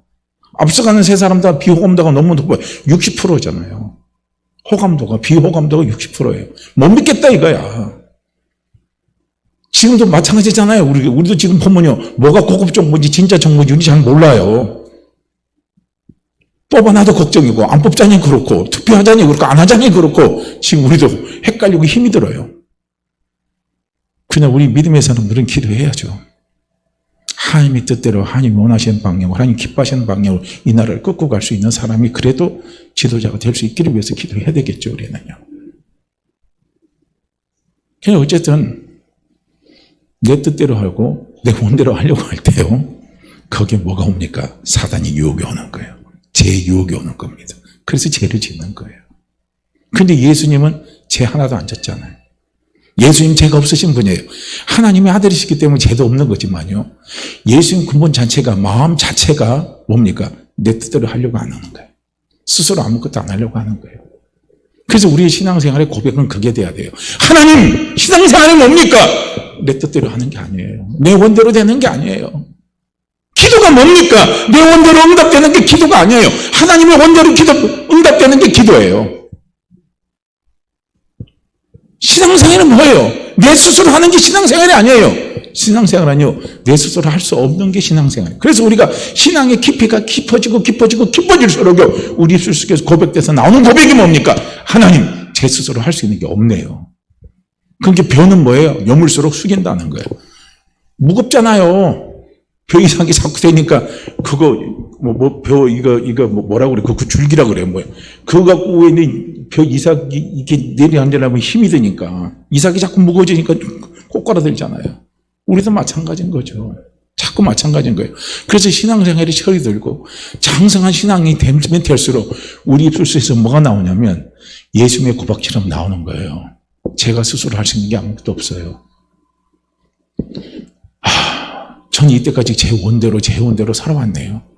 앞서가는 세 사람 다 비호감도가 너무 높아요. 60%잖아요. 호감도가, 비호감도가 60%예요. 못 믿겠다 이거야. 지금도 마찬가지잖아요. 우리도 지금 보면요. 뭐가 고급 정보인지 진짜 정보인지 잘 몰라요. 뽑아놔도 걱정이고 안 뽑자니 그렇고 투표하자니 그렇고 안 하자니 그렇고 지금 우리도 헷갈리고 힘이 들어요. 그냥 우리 믿음의 사람들은 기도해야죠. 하나님의 뜻대로 하나님이 원하시는 방향으로 하나님 기뻐하시는 방향으로 이 나라를 끌고 갈 수 있는 사람이 그래도 지도자가 될 수 있기를 위해서 기도해야 되겠죠. 우리는요. 그냥 어쨌든 내 뜻대로 하고 내 원대로 하려고 할 때요. 거기에 뭐가 옵니까? 사단이 유혹이 오는 거예요. 죄의 유혹이 오는 겁니다. 그래서 죄를 짓는 거예요. 근데 예수님은 죄 하나도 안 졌잖아요. 예수님 죄가 없으신 분이에요. 하나님의 아들이시기 때문에 죄도 없는 거지만요. 예수님 근본 자체가 마음 자체가 뭡니까? 내 뜻대로 하려고 안 하는 거예요. 스스로 아무것도 안 하려고 하는 거예요. 그래서 우리의 신앙생활의 고백은 그게 돼야 돼요. 하나님, 신앙생활은 뭡니까? 내 뜻대로 하는 게 아니에요. 내 원대로 되는 게 아니에요. 기도가 뭡니까? 내 원대로 응답되는 게 기도가 아니에요. 하나님의 원대로 응답되는 게 기도예요. 신앙생활은 뭐예요? 내 스스로 하는 게 신앙생활이 아니에요. 신앙생활은요, 내 스스로 할 수 없는 게 신앙생활이에요. 그래서 우리가 신앙의 깊이가 깊어지고 깊어질수록요, 우리 입술 속에서 고백돼서 나오는 고백이 뭡니까? 하나님, 제 스스로 할 수 있는 게 없네요. 그러니까 벼는 뭐예요? 여물수록 숙인다는 거예요. 무겁잖아요. 벼 이상이 자꾸 되니까 그거 이거 뭐라고 그래? 그 줄기라고 그래요. 뭐야? 그거 갖고 왜 벼 이삭이 이게 내려앉으려면 힘이 드니까 이삭이 자꾸 무거워지니까 꼬꾸라들잖아요. 우리도 마찬가지인 거죠. 자꾸 마찬가지인 거예요. 그래서 신앙생활이 철이 들고 장성한 신앙이 되면 될수록 우리 입술에서 뭐가 나오냐면 예수님의 고박처럼 나오는 거예요. 제가 스스로 할 수 있는 게 아무것도 없어요. 저는 이때까지 제 원대로 살아왔네요.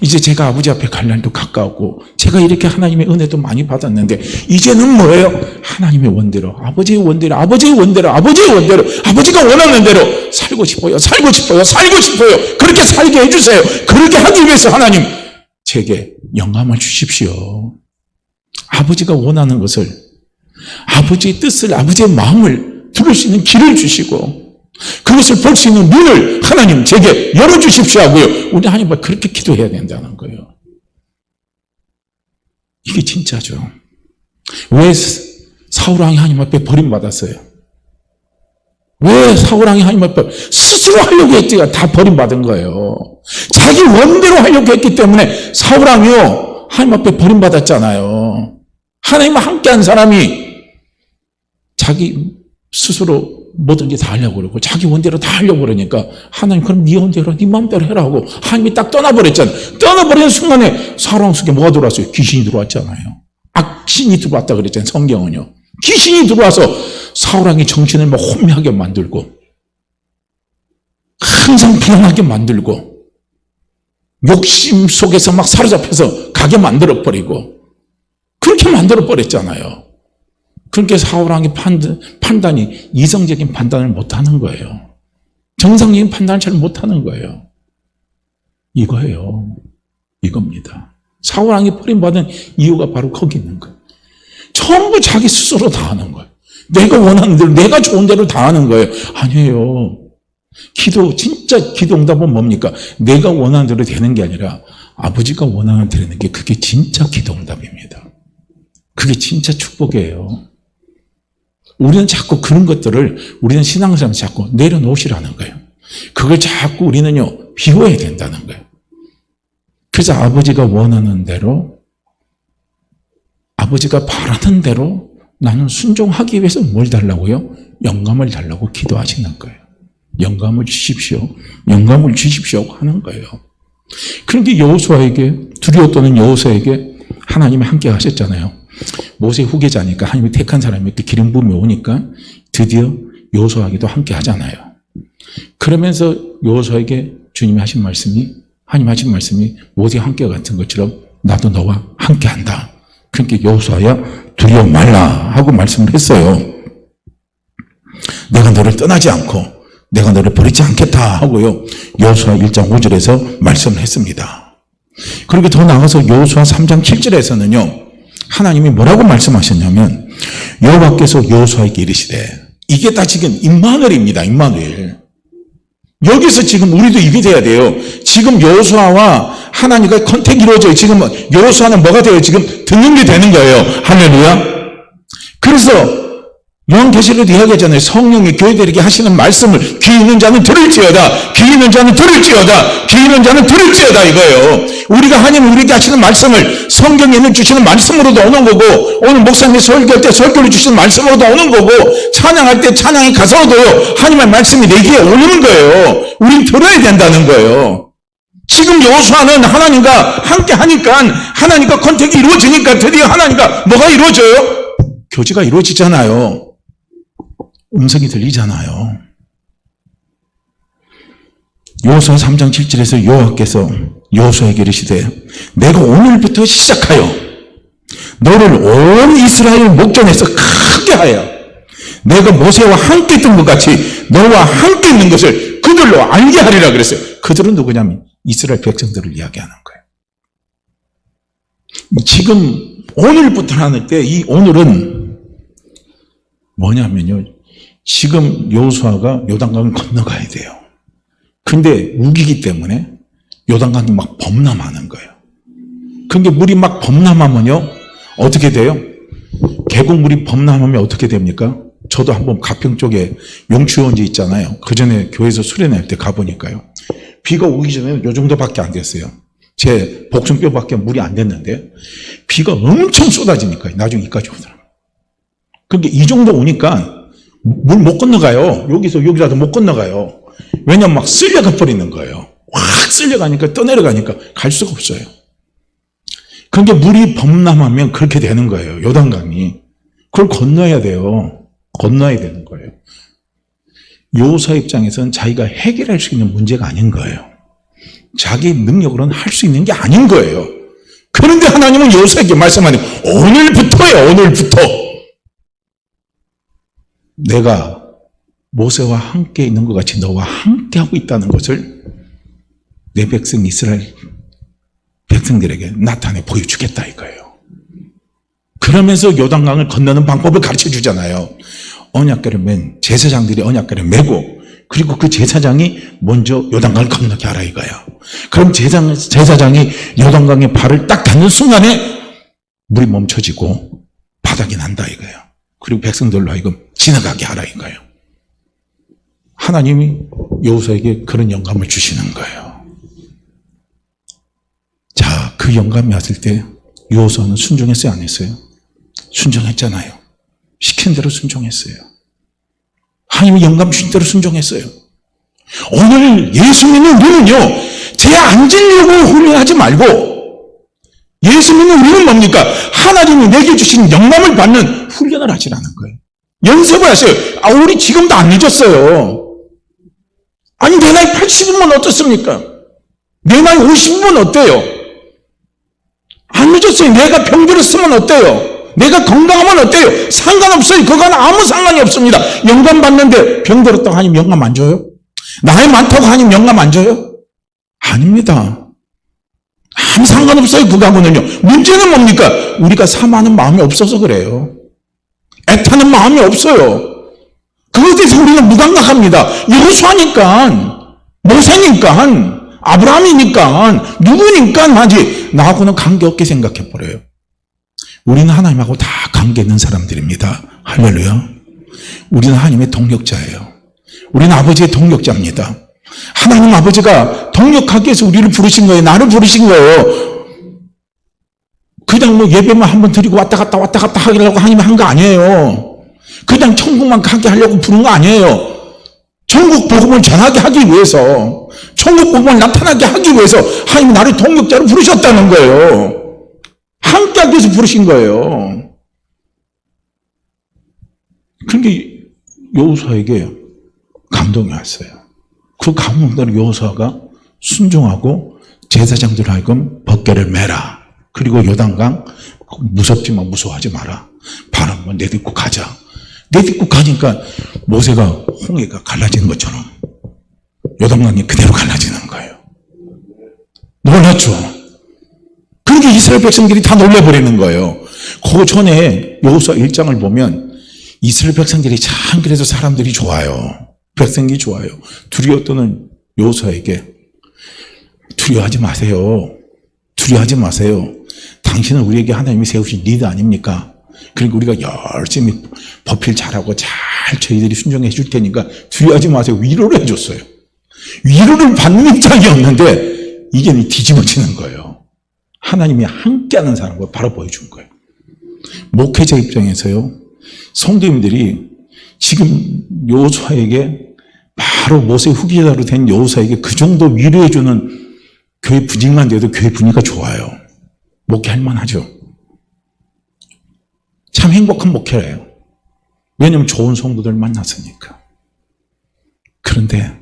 이제 제가 아버지 앞에 갈 날도 가까웠고 제가 이렇게 하나님의 은혜도 많이 받았는데 이제는 뭐예요? 하나님의 원대로, 아버지의 원대로, 아버지가 원하는 대로 살고 싶어요. 그렇게 살게 해주세요. 그렇게 하기 위해서 하나님 제게 영감을 주십시오. 아버지가 원하는 것을, 아버지의 뜻을, 아버지의 마음을 들을 수 있는 길을 주시고 그것을 볼 수 있는 눈을 하나님 제게 열어주십시오 하고요. 우리 하나님 앞에 그렇게 기도해야 된다는 거예요. 이게 진짜죠. 왜 사울왕이 하나님 앞에 버림받았어요? 왜 사울왕이 하나님 앞에 스스로 하려고 했지가 다 버림받은 거예요. 자기 원대로 하려고 했기 때문에 사울왕이요 하나님 앞에 버림받았잖아요. 하나님과 함께한 사람이 자기 스스로 뭐든지 다 하려고 그러고 자기 원대로 다 하려고 그러니까 하나님 그럼 네 원대로 네 마음대로 해라 하고 하나님이 딱 떠나버렸잖아요. 떠나버리는 순간에 사울왕 속에 뭐가 들어왔어요? 귀신이 들어왔잖아요. 악신이 들어왔다 그랬잖아요. 성경은요. 귀신이 들어와서 사울왕이 정신을 막 혼미하게 만들고 항상 불안하게 만들고 욕심 속에서 막 사로잡혀서 가게 만들어버리고 그렇게 만들어버렸잖아요. 그러니까 사울왕의 판단이 이성적인 판단을 못하는 거예요. 정상적인 판단을 잘 못하는 거예요. 이거예요. 이겁니다. 사울왕이 버림받은 이유가 바로 거기 있는 거예요. 전부 자기 스스로 다 하는 거예요. 내가 원하는 대로, 내가 좋은 대로 다 하는 거예요. 아니에요. 진짜 기도 응답은 뭡니까? 내가 원하는 대로 되는 게 아니라 아버지가 원하는 대로 되는 게 그게 진짜 기도 응답입니다. 그게 진짜 축복이에요. 우리는 자꾸 그런 것들을 우리는 신앙생활에서 자꾸 내려놓으시라는 거예요. 그걸 자꾸 우리는요 비워야 된다는 거예요. 그래서 아버지가 원하는 대로, 아버지가 바라는 대로 나는 순종하기 위해서 뭘 달라고요? 영감을 달라고 기도하시는 거예요. 영감을 주십시오. 영감을 주십시오 하는 거예요. 그런데 여호수아에게, 두려워 떠는 여호수아에게 하나님이 함께 하셨잖아요. 모세 후계자니까 하나님이 택한 사람이 그 기름 부음이 오니까 드디어 여호수아에게도 함께 하잖아요. 그러면서 여호수아에게 주님이 하신 말씀이, 하나님 하신 말씀이 모세와 함께 같은 것처럼 나도 너와 함께 한다. 그러니까 여호수아야 두려워 말라 하고 말씀을 했어요. 내가 너를 떠나지 않고 내가 너를 버리지 않겠다 하고요. 여호수아 1장 5절에서 말씀을 했습니다. 그리고 더 나아가서 여호수아 3장 7절에서는요. 하나님이 뭐라고 말씀하셨냐면 여호와께서 여호수아에게 이르시되, 이게 다 지금 임마누엘입니다. 임마누엘. 여기서 지금 우리도 이게 돼야 돼요. 지금 여호수아와 하나님과 컨택이 이루어져요. 지금 여호수아는 뭐가 돼요? 지금 듣는 게 되는 거예요. 할렐루야. 그래서 요한계시록에도 이야기하잖아요. 성령이 교회들에게 하시는 말씀을 귀 있는 자는 들을지어다. 귀 있는 자는 들을지어다. 귀 있는 자는 들을지어다 이거예요. 우리가 하나님 우리에게 하시는 말씀을 성경에 있는 주시는 말씀으로도 오는 거고, 오늘 목사님이 설교할 때 설교를 주시는 말씀으로도 오는 거고, 찬양할 때 찬양의 가사로도요 하나님의 말씀이 내 귀에 오는 거예요. 우린 들어야 된다는 거예요. 지금 여호수아는 하나님과 함께 하니까, 하나님과 컨택이 이루어지니까 드디어 하나님과 뭐가 이루어져요? 교제가 이루어지잖아요. 음성이 들리잖아요. 여호수아 3장 7절에서 여호와께서 여호수아에게 이르시되 내가 오늘부터 시작하여 너를 온 이스라엘 목전에서 크게 하여 내가 모세와 함께 있던 것 같이 너와 함께 있는 것을 그들로 알게 하리라 그랬어요. 그들은 누구냐면 이스라엘 백성들을 이야기하는 거예요. 지금 오늘부터 하는 때 이 오늘은 뭐냐면요, 지금 여호수아가 요단강을 건너가야 돼요. 근데 우기기 때문에 요단강이 막 범람하는 거예요. 근데 물이 막 범람하면요 어떻게 돼요? 계곡물이 범람하면 어떻게 됩니까? 저도 한번 가평 쪽에 용추원지 있잖아요. 그 전에 교회에서 수련할 때 가보니까요, 비가 오기 전에는 요 정도밖에 안 됐어요. 제 복숭뼈밖에 물이 안 됐는데 비가 엄청 쏟아지니까 나중에 이까지 오더라고요. 그러니까 이 정도 오니까 물 못 건너가요. 여기서 여기라도 못 건너가요. 왜냐면 막 쓸려가 버리는 거예요. 확 쓸려가니까 떠내려가니까 갈 수가 없어요. 그러니까 물이 범람하면 그렇게 되는 거예요. 요단강이. 그걸 건너야 돼요. 건너야 되는 거예요. 여호수아 입장에서는 자기가 해결할 수 있는 문제가 아닌 거예요. 자기 능력으로는 할 수 있는 게 아닌 거예요. 그런데 하나님은 여호수아에게 말씀하네요. 오늘부터예요. 오늘부터. 내가 모세와 함께 있는 것 같이 너와 함께 하고 있다는 것을 내 백성 이스라엘 백성들에게 나타내 보여주겠다 이거예요. 그러면서 요단강을 건너는 방법을 가르쳐 주잖아요. 언약궤를 맨 제사장들이 언약궤를 메고, 그리고 그 제사장이 먼저 요단강을 건너게 하라 이거야. 그럼 제사장이 요단강에 발을 딱 닿는 순간에 물이 멈춰지고 바닥이 난다 이거야. 그리고 백성들로 하여금 지나가게 하라 이거예요. 하나님이 여호수아에게 그런 영감을 주시는 거예요. 자, 그 영감이 왔을 때 여호수아는 순종했어요, 안 했어요? 순종했잖아요. 시킨 대로 순종했어요. 하나님이 영감 주신 대로 순종했어요. 오늘 예수 믿는 우리는요, 제 앉으려고 훈련하지 말고, 예수 믿는 우리는 뭡니까? 하나님이 내게 주신 영감을 받는 훈련을 하시라는 거예요. 연습을 하세요. 우리 지금도 안 늦었어요. 아니, 내 나이 80이면 어떻습니까? 내 나이 50이면 어때요? 안 늦었어요. 내가 병들었으면 어때요? 내가 건강하면 어때요? 상관없어요. 그건 아무 상관이 없습니다. 영감 받는데 병들었다고 하나님 영감 안 줘요? 나이 많다고 하나님 영감 안 줘요? 아닙니다. 아무 상관없어요. 그거하고는요. 문제는 뭡니까? 우리가 사모하는 마음이 없어서 그래요. 애타는 마음이 없어요. 그것에 대해서 우리는 무감각합니다. 여호수아니까, 모세니까, 아브라함이니까, 누구니까 하지, 나하고는 관계없게 생각해버려요. 우리는 하나님하고 다 관계 있는 사람들입니다. 할렐루야. 우리는 하나님의 동력자예요. 우리는 아버지의 동력자입니다. 하나님 아버지가 동력하기 위해서 우리를 부르신 거예요. 나를 부르신 거예요. 그냥 뭐 예배만 한번 드리고 왔다 갔다 하려고 하나님이 한 거 아니에요. 그냥 천국만 가게 하려고 부른 거 아니에요. 천국 복음을 전하게 하기 위해서, 천국 복음을 나타나게 하기 위해서 하나님이 나를 동력자로 부르셨다는 거예요. 함께 하기 위해서 부르신 거예요. 그런데 여호수아에게 감동이 왔어요. 그 감동대로 여호수아가 순종하고 제사장들 하여금 벗개를 매라. 그리고 요단강 무섭지만 무서워하지 마라. 바람만 내딛고 가자. 내딛고 가니까 모세가 홍해가 갈라지는 것처럼 요단강이 그대로 갈라지는 거예요. 놀랐죠. 그렇게 이스라엘 백성들이 다 놀라버리는 거예요. 그 전에 여호수아 1장을 보면 이스라엘 백성들이 참 그래서 사람들이 좋아요. 백성이 좋아요. 두려워 떠는 여호수아에게 두려워하지 마세요. 두려워하지 마세요. 당신은 우리에게 하나님이 세우신 리더 아닙니까? 그러니까 우리가 열심히 법필 잘하고 잘 저희들이 순종해 줄 테니까 두려워하지 마세요. 위로를 해줬어요. 위로를 받는 입장이었는데 이게 뒤집어지는 거예요. 하나님이 함께하는 사람을 바로 보여준 거예요. 목회자 입장에서요, 성도님들이 지금 여호수아에게 바로 모세 후계자로 된 여호수아에게 그 정도 위로해주는 교회 분위기만 돼도 교회 분위기가 좋아요. 목회할 만하죠. 참 행복한 목회래요. 왜냐하면 좋은 성도들 만났으니까. 그런데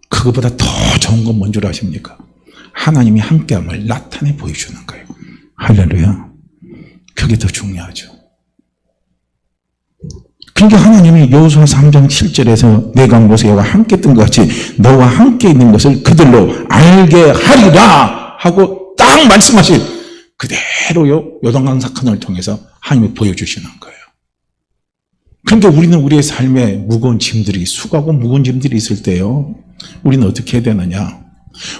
그거보다 더 좋은 건 뭔 줄 아십니까? 하나님이 함께함을 나타내 보여주는 거예요. 할렐루야. 그게 더 중요하죠. 그러니까 하나님이 여호수아 3장 7절에서 내가 모세와 함께 있던 것 같이 너와 함께 있는 것을 그들로 알게 하리라 하고 딱 말씀하신 그대로요, 요단강 사건을 통해서 하나님이 보여주시는 거예요. 그러니까 우리는 우리의 삶에 무거운 짐들이, 수고하고 무거운 짐들이 있을 때요, 우리는 어떻게 해야 되느냐?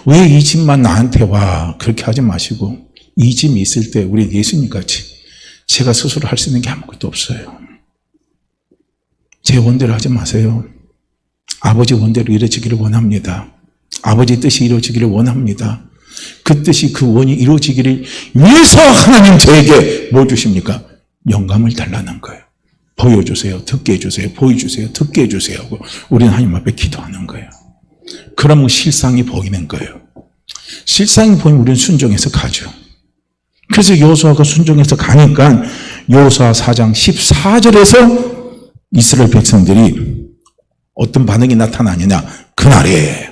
왜 이 짐만 나한테 와? 그렇게 하지 마시고, 이 짐이 있을 때 우리 예수님 같이 제가 스스로 할 수 있는 게 아무것도 없어요. 제 원대로 하지 마세요. 아버지 원대로 이루어지기를 원합니다. 아버지 뜻이 이루어지기를 원합니다. 그 뜻이, 그 원이 이루어지기를 위해서 하나님 저에게 뭘 주십니까? 영감을 달라는 거예요. 보여주세요. 듣게 해주세요. 보여주세요. 듣게 해주세요. 하고 우리는 하나님 앞에 기도하는 거예요. 그러면 실상이 보이는 거예요. 실상이 보이면 우리는 순종해서 가죠. 그래서 여호수아가 순종해서 가니까 여호수아 4장 14절에서 이스라엘 백성들이 어떤 반응이 나타나느냐? 그날에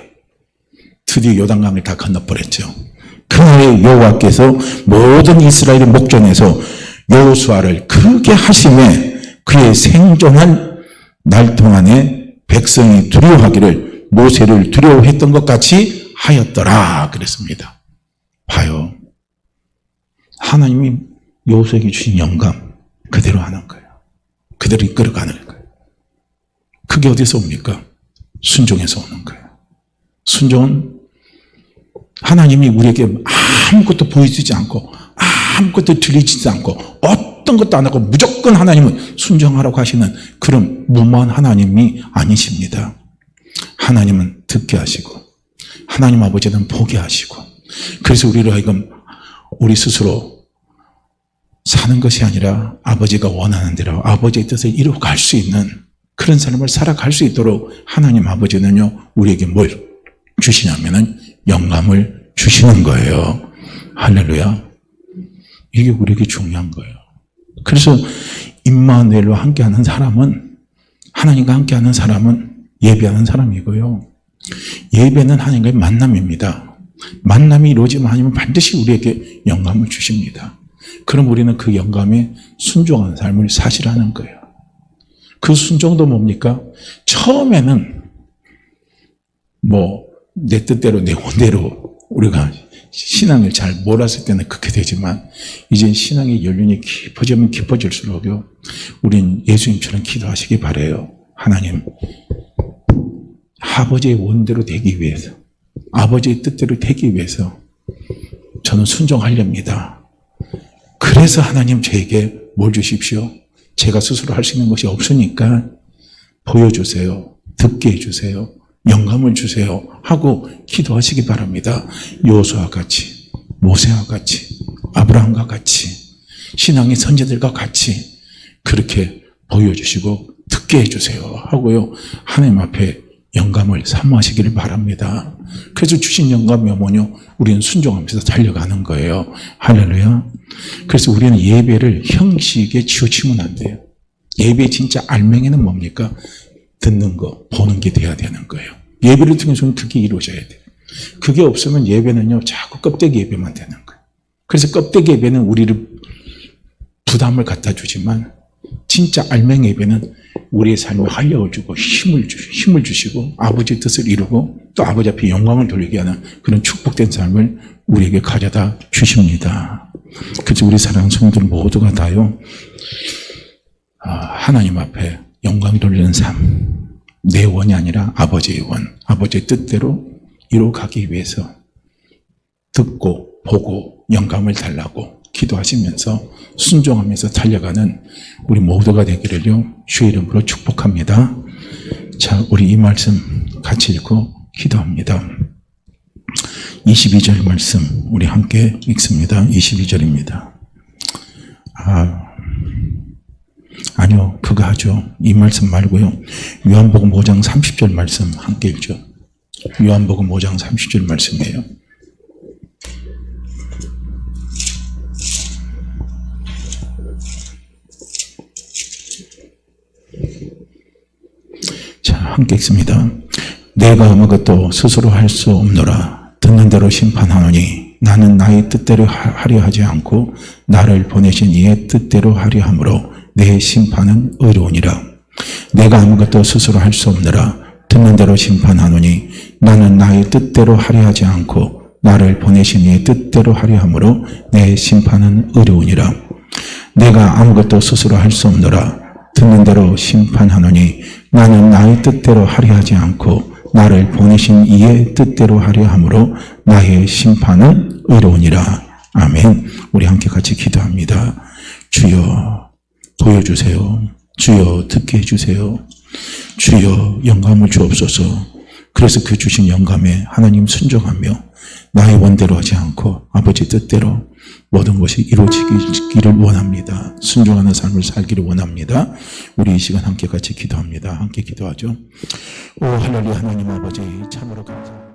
드디어 요단강을 다 건너버렸죠. 그날에 여호와께서 모든 이스라엘의 목전에서 여호수아를 크게 하심에 그의 생존한 날 동안에 백성이 두려워하기를 모세를 두려워했던 것 같이 하였더라 그랬습니다. 봐요. 하나님이 여호수아에게 주신 영감 그대로 하는 거예요. 그대로 이끌어가는 거예요. 그게 어디서 옵니까? 순종에서 오는 거예요. 순종은 하나님이 우리에게 아무것도 보여주지 않고 아무것도 들리지 않고 어떤 것도 안 하고 무조건 하나님은 순종하라고 하시는 그런 무모한 하나님이 아니십니다. 하나님은 듣게 하시고 하나님 아버지는 보게 하시고, 그래서 우리로 하여금 우리 스스로 사는 것이 아니라 아버지가 원하는 대로 아버지의 뜻을 이루어갈 수 있는 그런 삶을 살아갈 수 있도록 하나님 아버지는요, 우리에게 뭘 주시냐면은 영감을 주시는 거예요. 할렐루야. 이게 우리에게 중요한 거예요. 그래서 임마누엘로 함께하는 사람은, 하나님과 함께하는 사람은 예배하는 사람이고요. 예배는 하나님과의 만남입니다. 만남이 이루어지면 하나님은 반드시 우리에게 영감을 주십니다. 그럼 우리는 그 영감에 순종하는 삶을 사실하는 거예요. 그 순종도 뭡니까? 처음에는 내 뜻대로 내 원대로 우리가 신앙을 잘 몰았을 때는 그렇게 되지만 이제 신앙의 연륜이 깊어지면 깊어질수록요, 우린 예수님처럼 기도하시기 바라요. 하나님, 아버지의 원대로 되기 위해서, 아버지의 뜻대로 되기 위해서 저는 순종하렵니다. 그래서 하나님 저에게 뭘 주십시오? 제가 스스로 할 수 있는 것이 없으니까 보여주세요. 듣게 해주세요. 영감을 주세요. 하고 기도하시기 바랍니다. 여호수아와 같이, 모세와 같이, 아브라함과 같이, 신앙의 선제들과 같이 그렇게 보여주시고 듣게 해주세요. 하고요, 하나님 앞에 영감을 사모하시기를 바랍니다. 그래서 주신 영감이 뭐냐? 우리는 순종하면서 달려가는 거예요. 할렐루야. 그래서 우리는 예배를 형식에 치우치면 안 돼요. 예배의 진짜 알맹이는 뭡니까? 듣는 거, 보는 게 돼야 되는 거예요. 예배를 통해서는 그게 이루어져야 돼요. 그게 없으면 예배는요, 자꾸 껍데기 예배만 되는 거예요. 그래서 껍데기 예배는 우리를 부담을 갖다 주지만 진짜 알맹이 예배는 우리의 삶에 활력을 주고 힘을 주시고 아버지의 뜻을 이루고 또 아버지 앞에 영광을 돌리게 하는 그런 축복된 삶을 우리에게 가져다 주십니다. 그래서 우리 사랑하는 성도들 모두가 다요, 하나님 앞에 영광 돌리는 삶, 내 원이 아니라 아버지의 원, 아버지의 뜻대로 이루어가기 위해서 듣고 보고 영감을 달라고 기도하시면서 순종하면서 달려가는 우리 모두가 되기를요 주의 이름으로 축복합니다. 자, 우리 이 말씀 같이 읽고 기도합니다. 22절 말씀 우리 함께 읽습니다. 22절입니다. 아니요, 그거 하죠. 이 말씀 말고요. 요한복음 5장 30절 말씀 함께 읽죠. 요한복음 5장 30절 말씀이에요. 자, 함께 읽습니다. 내가 아무것도 스스로 할 수 없노라. 듣는 대로 심판하노니 나는 나의 뜻대로 하려 하지 않고 나를 보내신 이의 뜻대로 하려 함으로 내 심판은 의로우니라. 내가 아무것도 스스로 할 수 없노라. 듣는 대로 심판하노니 나는 나의 뜻대로 하려 하지 않고 나를 보내신 이의 뜻대로 하려 함으로 내 심판은 의로우니라. 내가 아무것도 스스로 할 수 없노라. 듣는 대로 심판하노니 나는 나의 뜻대로 하려 하지 않고 나를 보내신 이의 뜻대로 하려 함으로 나의 심판은 의로우니라. 아멘. 우리 함께 같이 기도합니다. 주여 보여주세요. 주여 듣게 해주세요. 주여 영감을 주옵소서. 그래서 그 주신 영감에 하나님 순종하며 나의 원대로 하지 않고 아버지 뜻대로 모든 것이 이루어지기를 원합니다. 순종하는 삶을 살기를 원합니다. 우리 이 시간 함께 같이 기도합니다. 함께 기도하죠. 오 할렐루야. 하나님 아버지 참으로 감사합니다.